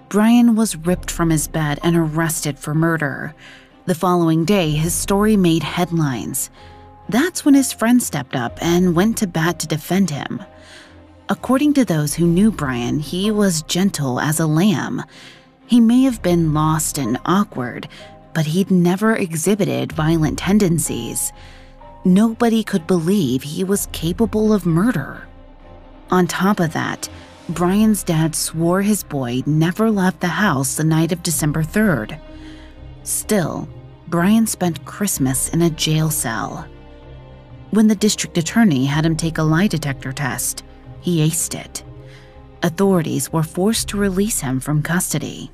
Brian was ripped from his bed and arrested for murder. The following day, his story made headlines. That's when his friend stepped up and went to bat to defend him. According to those who knew Brian, he was gentle as a lamb. He may have been lost and awkward, but he'd never exhibited violent tendencies. Nobody could believe he was capable of murder. On top of that, Brian's dad swore his boy never left the house the night of December 3rd. Still, Brian spent Christmas in a jail cell. When the district attorney had him take a lie detector test, he aced it. Authorities were forced to release him from custody.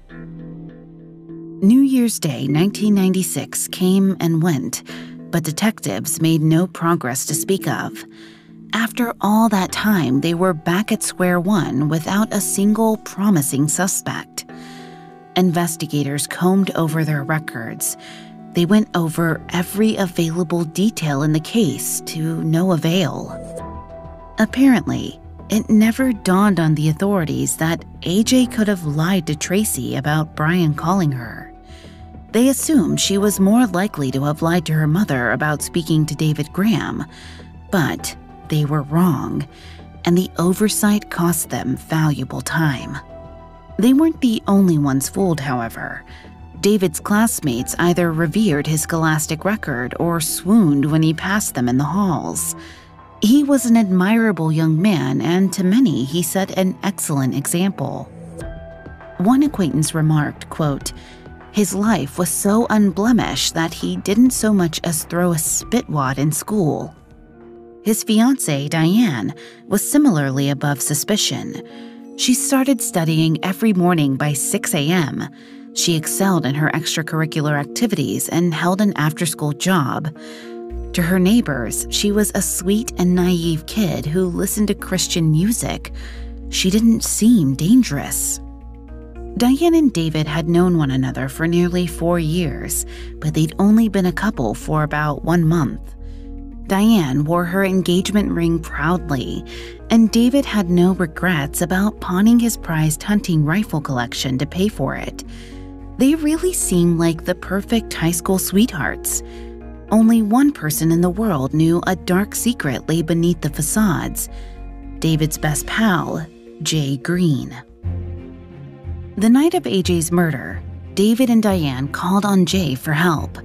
New Year's Day, 1996 came and went, but detectives made no progress to speak of. After all that time, they were back at square one without a single promising suspect. Investigators combed over their records. They went over every available detail in the case to no avail. Apparently, it never dawned on the authorities that AJ could have lied to Tracy about Brian calling her. They assumed she was more likely to have lied to her mother about speaking to David Graham, but they were wrong, and the oversight cost them valuable time. They weren't the only ones fooled, however. David's classmates either revered his scholastic record or swooned when he passed them in the halls. He was an admirable young man, and to many he set an excellent example. One acquaintance remarked, quote, "His life was so unblemished that he didn't so much as throw a spitwad in school." His fiancée, Diane, was similarly above suspicion. She started studying every morning by 6 a.m. She excelled in her extracurricular activities and held an after-school job. To her neighbors, she was a sweet and naive kid who listened to Christian music. She didn't seem dangerous. Diane and David had known one another for nearly 4 years, but they'd only been a couple for about 1 month. Diane wore her engagement ring proudly, and David had no regrets about pawning his prized hunting rifle collection to pay for it. They really seemed like the perfect high school sweethearts. Only one person in the world knew a dark secret lay beneath the facades: David's best pal, Jay Green. The night of AJ's murder, David and Diane called on Jay for help.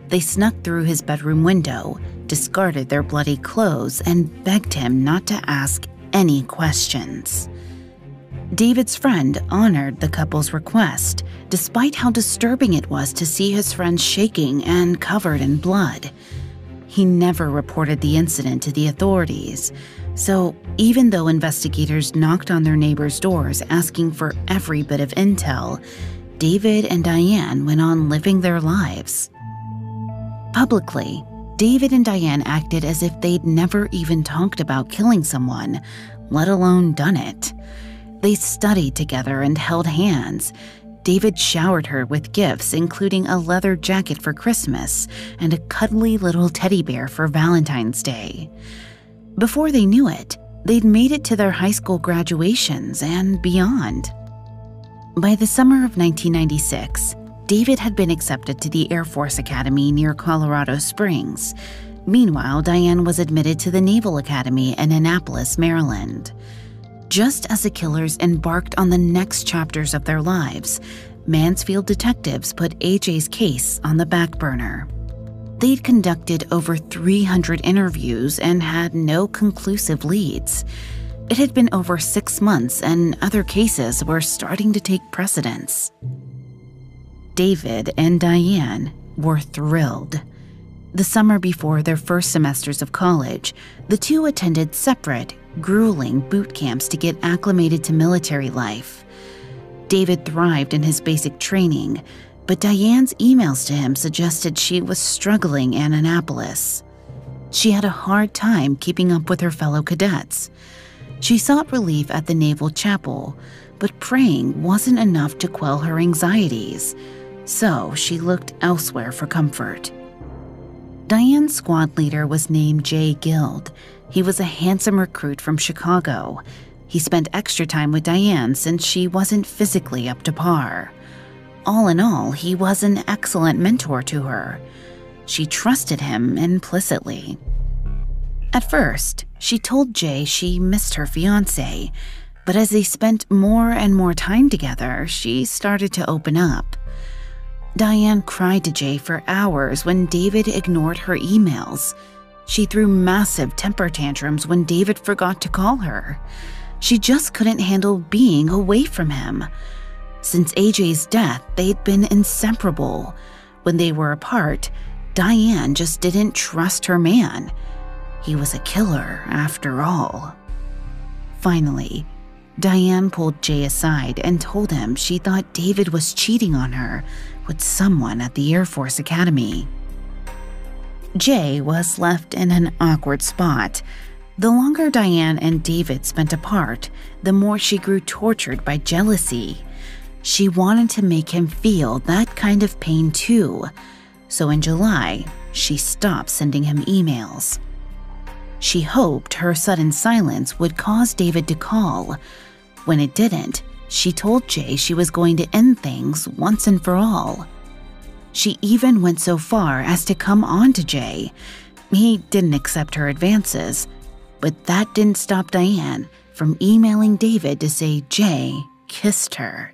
They snuck through his bedroom window, discarded their bloody clothes, and begged him not to ask any questions. David's friend honored the couple's request, despite how disturbing it was to see his friend shaking and covered in blood. He never reported the incident to the authorities, so even though investigators knocked on their neighbors' doors asking for every bit of intel, David and Diane went on living their lives. Publicly, David and Diane acted as if they'd never even talked about killing someone, let alone done it. They studied together and held hands. David showered her with gifts, including a leather jacket for Christmas and a cuddly little teddy bear for Valentine's Day. Before they knew it, they'd made it to their high school graduations and beyond. By the summer of 1996, David had been accepted to the Air Force Academy near Colorado Springs. Meanwhile, Diane was admitted to the Naval Academy in Annapolis, Maryland. Just as the killers embarked on the next chapters of their lives, Mansfield detectives put AJ's case on the back burner. They'd conducted over 300 interviews and had no conclusive leads. It had been over 6 months, and other cases were starting to take precedence. David and Diane were thrilled. The summer before their first semesters of college, the two attended separate, grueling boot camps to get acclimated to military life. David thrived in his basic training, but Diane's emails to him suggested she was struggling in Annapolis. She had a hard time keeping up with her fellow cadets. She sought relief at the Naval Chapel, but praying wasn't enough to quell her anxieties, so she looked elsewhere for comfort. Diane's squad leader was named Jay Guild. He was a handsome recruit from Chicago. He spent extra time with Diane since she wasn't physically up to par. All in all, he was an excellent mentor to her. She trusted him implicitly. At first, she told Jay she missed her fiancé, but as they spent more and more time together, she started to open up. Diane cried to Jay for hours when David ignored her emails. She threw massive temper tantrums when David forgot to call her. She just couldn't handle being away from him. Since AJ's death, they'd been inseparable. When they were apart, Diane just didn't trust her man. He was a killer, after all. Finally, Diane pulled Jay aside and told him she thought David was cheating on her with someone at the Air Force Academy. Jay was left in an awkward spot. The longer Diane and David spent apart, the more she grew tortured by jealousy. She wanted to make him feel that kind of pain too, so in July, she stopped sending him emails. She hoped her sudden silence would cause David to call. When it didn't, she told Jay she was going to end things once and for all. She even went so far as to come on to Jay. He didn't accept her advances, but that didn't stop Diane from emailing David to say Jay kissed her.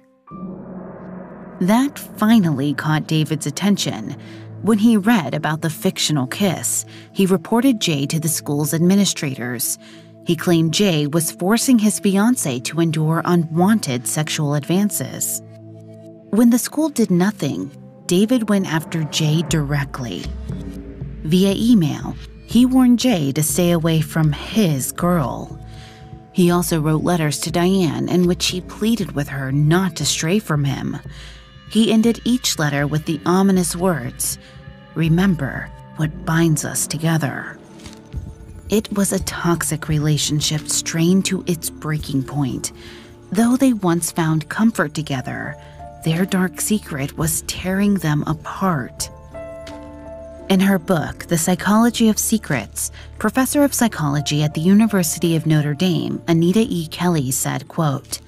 That finally caught David's attention. When he read about the fictional kiss, he reported Jay to the school's administrators. He claimed Jay was forcing his fiancée to endure unwanted sexual advances. When the school did nothing, David went after Jay directly. Via email, he warned Jay to stay away from his girl. He also wrote letters to Diane in which he pleaded with her not to stray from him. He ended each letter with the ominous words, "Remember, what binds us together. It was a toxic relationship strained to its breaking point. Though they once found comfort together, their dark secret was tearing them apart. In her book, The Psychology of Secrets, professor of psychology at the University of Notre Dame, Anita E. Kelly said, quote,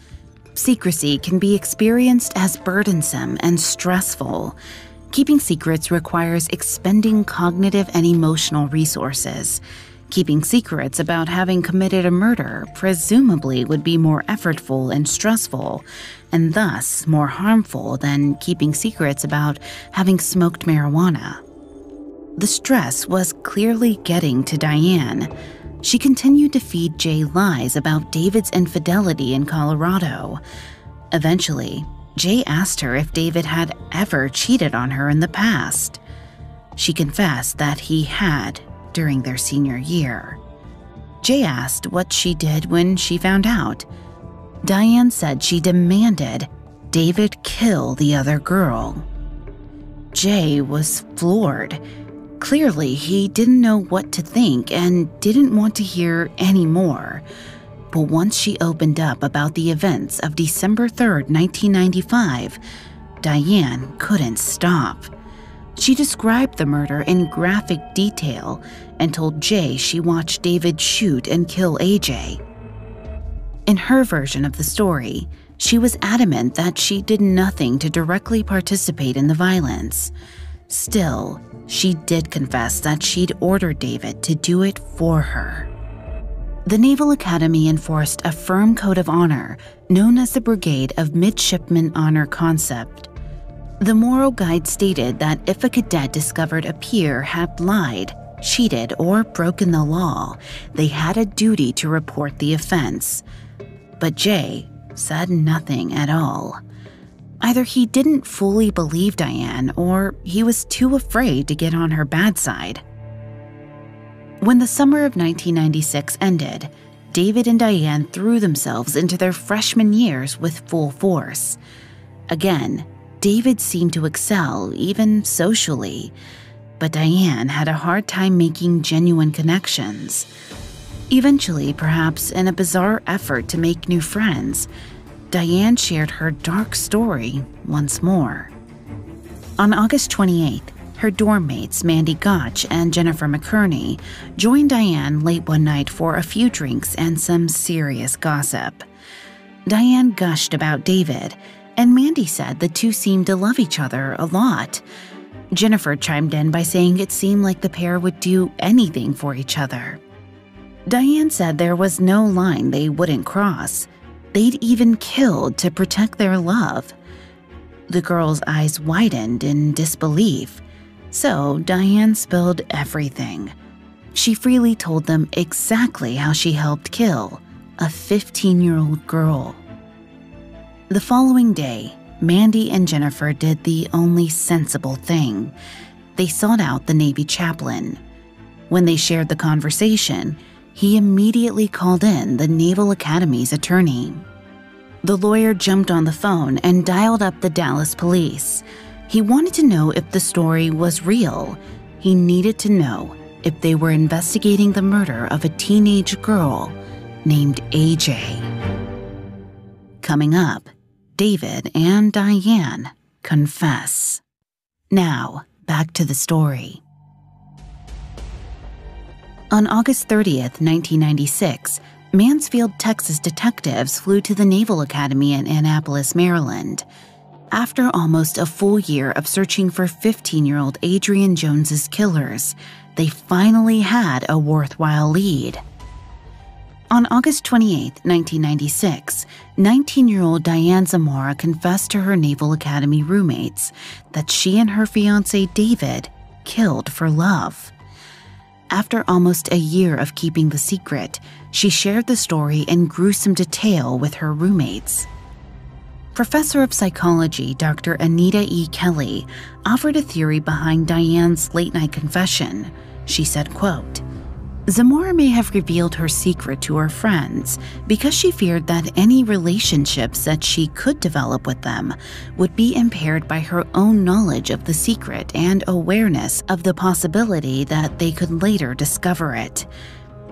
"Secrecy can be experienced as burdensome and stressful. Keeping secrets requires expending cognitive and emotional resources. Keeping secrets about having committed a murder presumably would be more effortful and stressful, and thus more harmful than keeping secrets about having smoked marijuana." The stress was clearly getting to Diane. She continued to feed Jay lies about David's infidelity in Colorado. Eventually, Jay asked her if David had ever cheated on her in the past. She confessed that he had during their senior year. Jay asked what she did when she found out. Diane said she demanded David kill the other girl. Jay was floored. Clearly, he didn't know what to think and didn't want to hear any more. But once she opened up about the events of December 3rd, 1995, Diane couldn't stop. She described the murder in graphic detail and told Jay she watched David shoot and kill AJ. In her version of the story, she was adamant that she did nothing to directly participate in the violence. Still, she did confess that she'd ordered David to do it for her. The Naval Academy enforced a firm code of honor known as the Brigade of Midshipman Honor Concept. The moral guide stated that if a cadet discovered a peer had lied, cheated, or broken the law, they had a duty to report the offense. But Jay said nothing at all. Either he didn't fully believe Diane, or he was too afraid to get on her bad side. When the summer of 1996 ended, David and Diane threw themselves into their freshman years with full force. Again, David seemed to excel, even socially, but Diane had a hard time making genuine connections. Eventually, perhaps in a bizarre effort to make new friends, Diane shared her dark story once more. On August 28th, her dorm mates Mandy Gotch and Jennifer McKerney joined Diane late one night for a few drinks and some serious gossip. Diane gushed about David, and Mandy said the two seemed to love each other a lot. Jennifer chimed in by saying it seemed like the pair would do anything for each other. Diane said there was no line they wouldn't cross. They'd even killed to protect their love. The girls' eyes widened in disbelief, so Diane spilled everything. She freely told them exactly how she helped kill a 15-year-old girl. The following day, Mandy and Jennifer did the only sensible thing. They sought out the Navy chaplain. When they shared the conversation, he immediately called in the Naval Academy's attorney. The lawyer jumped on the phone and dialed up the Dallas police. He wanted to know if the story was real. He needed to know if they were investigating the murder of a teenage girl named AJ. Coming up, David and Diane confess. Now, back to the story. On August 30th, 1996, Mansfield, Texas detectives flew to the Naval Academy in Annapolis, Maryland. After almost a full year of searching for 15-year-old Adrian Jones's killers, they finally had a worthwhile lead. On August 28, 1996, 19-year-old Diane Zamora confessed to her Naval Academy roommates that she and her fiancé David killed for love. After almost a year of keeping the secret, she shared the story in gruesome detail with her roommates. Professor of psychology Dr. Anita E. Kelly offered a theory behind Diane's late-night confession. She said, quote, Zamora may have revealed her secret to her friends because she feared that any relationships that she could develop with them would be impaired by her own knowledge of the secret and awareness of the possibility that they could later discover it.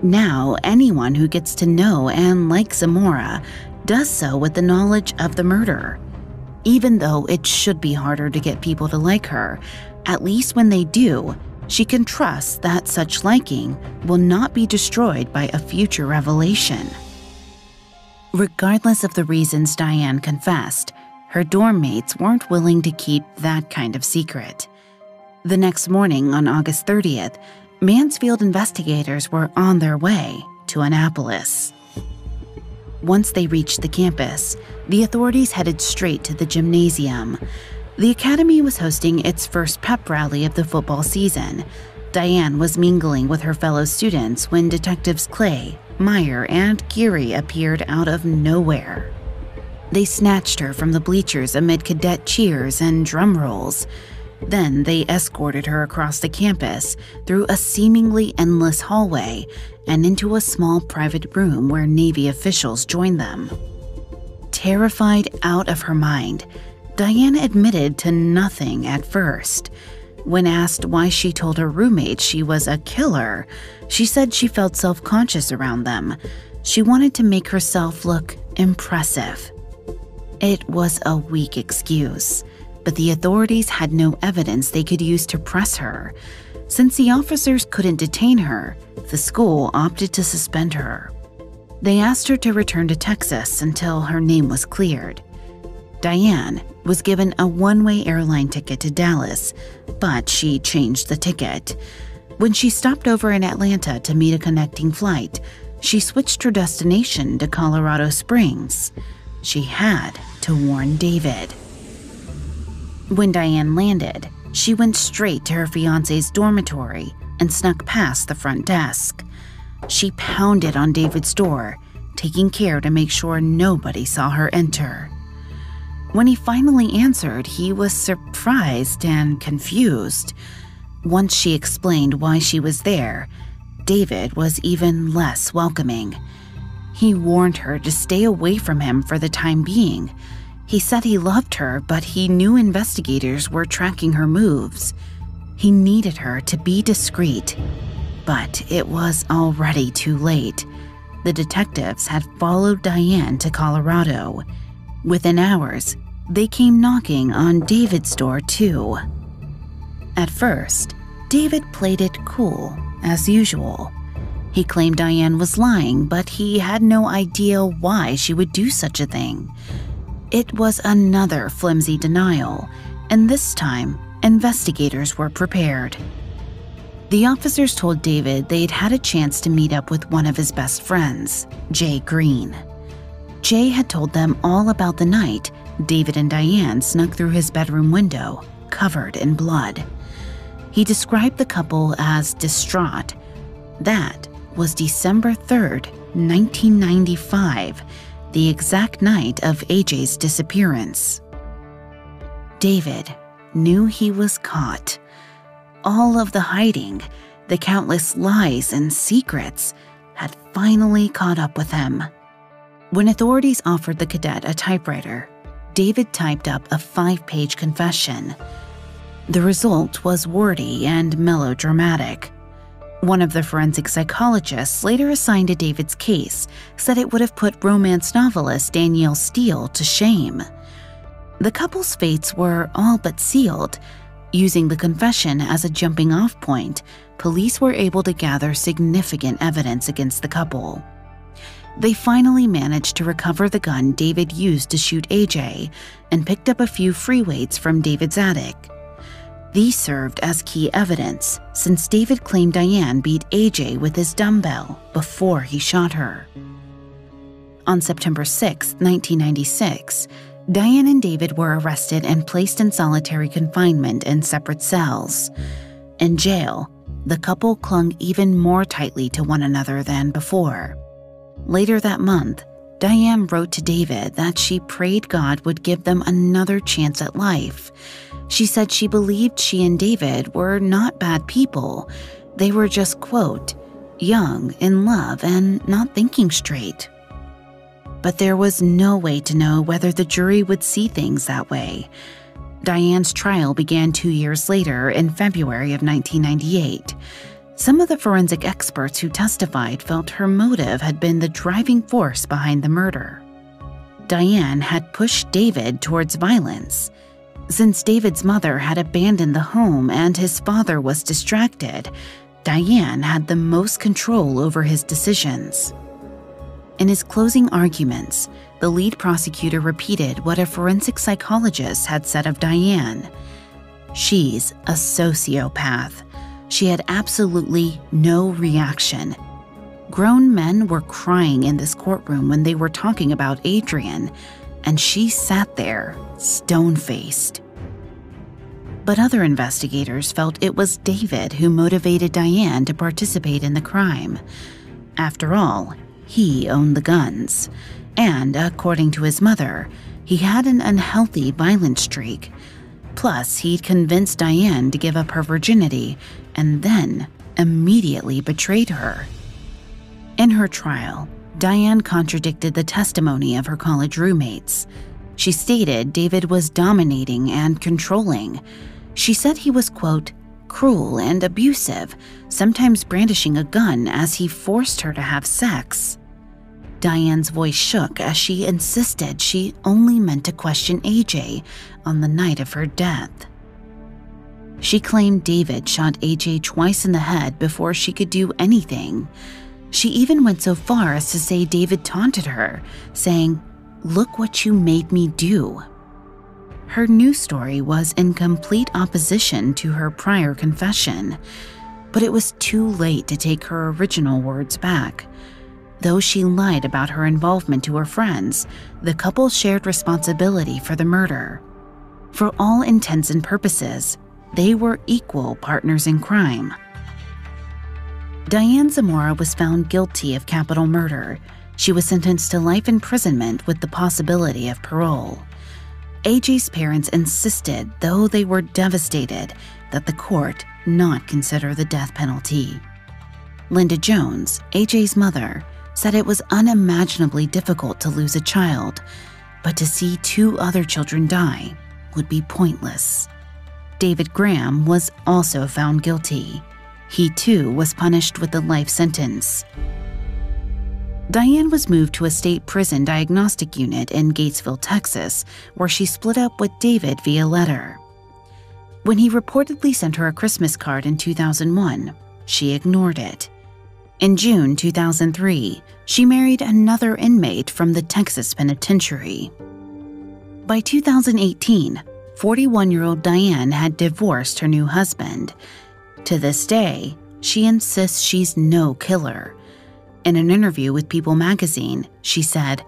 Now, anyone who gets to know and like Zamora does so with the knowledge of the murder. Even though it should be harder to get people to like her, at least when they do, she can trust that such liking will not be destroyed by a future revelation. Regardless of the reasons Diane confessed, her dorm mates weren't willing to keep that kind of secret. The next morning, on August 30th, Mansfield investigators were on their way to Annapolis. Once they reached the campus, the authorities headed straight to the gymnasium. The academy was hosting its first pep rally of the football season. Diane was mingling with her fellow students when detectives Clay, Meyer, and Geary appeared out of nowhere. They snatched her from the bleachers amid cadet cheers and drum rolls. Then they escorted her across the campus, through a seemingly endless hallway, and into a small private room where Navy officials joined them. Terrified out of her mind, Diane admitted to nothing at first. When asked why she told her roommate she was a killer, she said she felt self-conscious around them. She wanted to make herself look impressive. It was a weak excuse, but the authorities had no evidence they could use to press her. Since the officers couldn't detain her, the school opted to suspend her. They asked her to return to Texas until her name was cleared. Diane was given a one-way airline ticket to Dallas, but she changed the ticket. When she stopped over in Atlanta to meet a connecting flight, she switched her destination to Colorado Springs. She had to warn David. When Diane landed, she went straight to her fiancé's dormitory and snuck past the front desk. She pounded on David's door, taking care to make sure nobody saw her enter. When he finally answered, he was surprised and confused. Once she explained why she was there, David was even less welcoming. He warned her to stay away from him for the time being. He said he loved her, but he knew investigators were tracking her moves. He needed her to be discreet. But it was already too late. The detectives had followed Diane to Colorado. Within hours, they came knocking on David's door too. At first, David played it cool, as usual. He claimed Diane was lying, but he had no idea why she would do such a thing. It was another flimsy denial, and this time, investigators were prepared. The officers told David they'd had a chance to meet up with one of his best friends, Jay Green. Jay had told them all about the night David and Diane snuck through his bedroom window, covered in blood. He described the couple as distraught. That was December 3rd, 1995, the exact night of AJ's disappearance. David knew he was caught. All of the hiding, the countless lies and secrets, had finally caught up with him. When authorities offered the cadet a typewriter, David typed up a 5-page confession. The result was wordy and melodramatic. One of the forensic psychologists later assigned to David's case said it would have put romance novelist Danielle Steele to shame. The couple's fates were all but sealed. Using the confession as a jumping-off point, police were able to gather significant evidence against the couple. They finally managed to recover the gun David used to shoot AJ and picked up a few free weights from David's attic. These served as key evidence since David claimed Diane beat AJ with his dumbbell before he shot her. On September 6, 1996, Diane and David were arrested and placed in solitary confinement in separate cells. In jail, the couple clung even more tightly to one another than before. Later that month, Diane wrote to David that she prayed God would give them another chance at life. She said she believed she and David were not bad people. They were just, quote, young, in love, and not thinking straight. But there was no way to know whether the jury would see things that way. Diane's trial began 2 years later, in February of 1998. Some of the forensic experts who testified felt her motive had been the driving force behind the murder. Diane had pushed David towards violence. Since David's mother had abandoned the home and his father was distracted, Diane had the most control over his decisions. In his closing arguments, the lead prosecutor repeated what a forensic psychologist had said of Diane. She's a sociopath. She had absolutely no reaction. Grown men were crying in this courtroom when they were talking about Adrian, and she sat there, stone-faced. But other investigators felt it was David who motivated Diane to participate in the crime. After all, he owned the guns, and according to his mother, he had an unhealthy violent streak. Plus, he'd convinced Diane to give up her virginity and then immediately betrayed her. In her trial, Diane contradicted the testimony of her college roommates. She stated David was dominating and controlling. She said he was, quote, cruel and abusive, sometimes brandishing a gun as he forced her to have sex. Diane's voice shook as she insisted she only meant to question AJ on the night of her death. She claimed David shot AJ twice in the head before she could do anything. She even went so far as to say David taunted her, saying, "Look what you made me do." Her new story was in complete opposition to her prior confession, but it was too late to take her original words back. Though she lied about her involvement to her friends, the couple shared responsibility for the murder. For all intents and purposes, they were equal partners in crime. Diane Zamora was found guilty of capital murder. She was sentenced to life imprisonment with the possibility of parole. AJ's parents insisted, though they were devastated, that the court not consider the death penalty. Linda Jones, AJ's mother, said it was unimaginably difficult to lose a child, but to see 2 other children die would be pointless. David Graham was also found guilty. He too was punished with a life sentence. Diane was moved to a state prison diagnostic unit in Gatesville, Texas, where she split up with David via letter. When he reportedly sent her a Christmas card in 2001, she ignored it. In June 2003, she married another inmate from the Texas penitentiary. By 2018, 41-year-old Diane had divorced her new husband. To this day, she insists she's no killer. In an interview with People magazine, she said,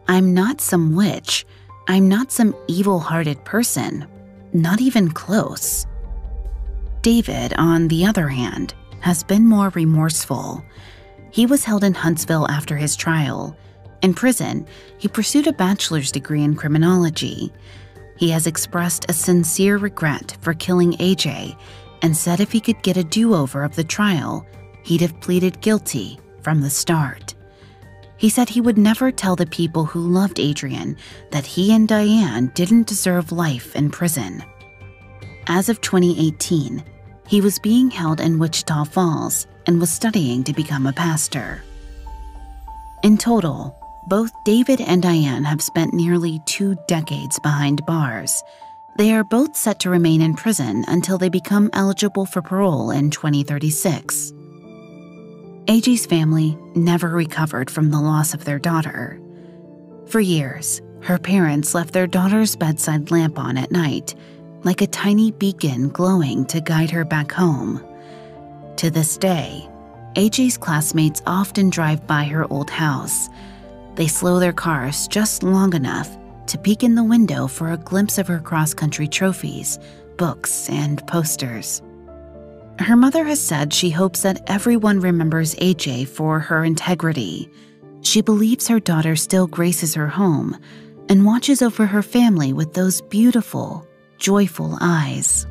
"I'm not some witch. I'm not some evil-hearted person. Not even close." David, on the other hand, has been more remorseful. He was held in Huntsville after his trial. In prison, he pursued a bachelor's degree in criminology. He has expressed a sincere regret for killing AJ and said if he could get a do-over of the trial, he'd have pleaded guilty from the start. He said he would never tell the people who loved Adrian that he and Diane didn't deserve life in prison. As of 2018, he was being held in Wichita Falls and was studying to become a pastor. In total, both David and Diane have spent nearly 2 decades behind bars. They are both set to remain in prison until they become eligible for parole in 2036. AJ's family never recovered from the loss of their daughter. For years, her parents left their daughter's bedside lamp on at night, like a tiny beacon glowing to guide her back home. To this day, AJ's classmates often drive by her old house. They slow their cars just long enough to peek in the window for a glimpse of her cross-country trophies, books, and posters. Her mother has said she hopes that everyone remembers AJ for her integrity. She believes her daughter still graces her home and watches over her family with those beautiful, joyful eyes.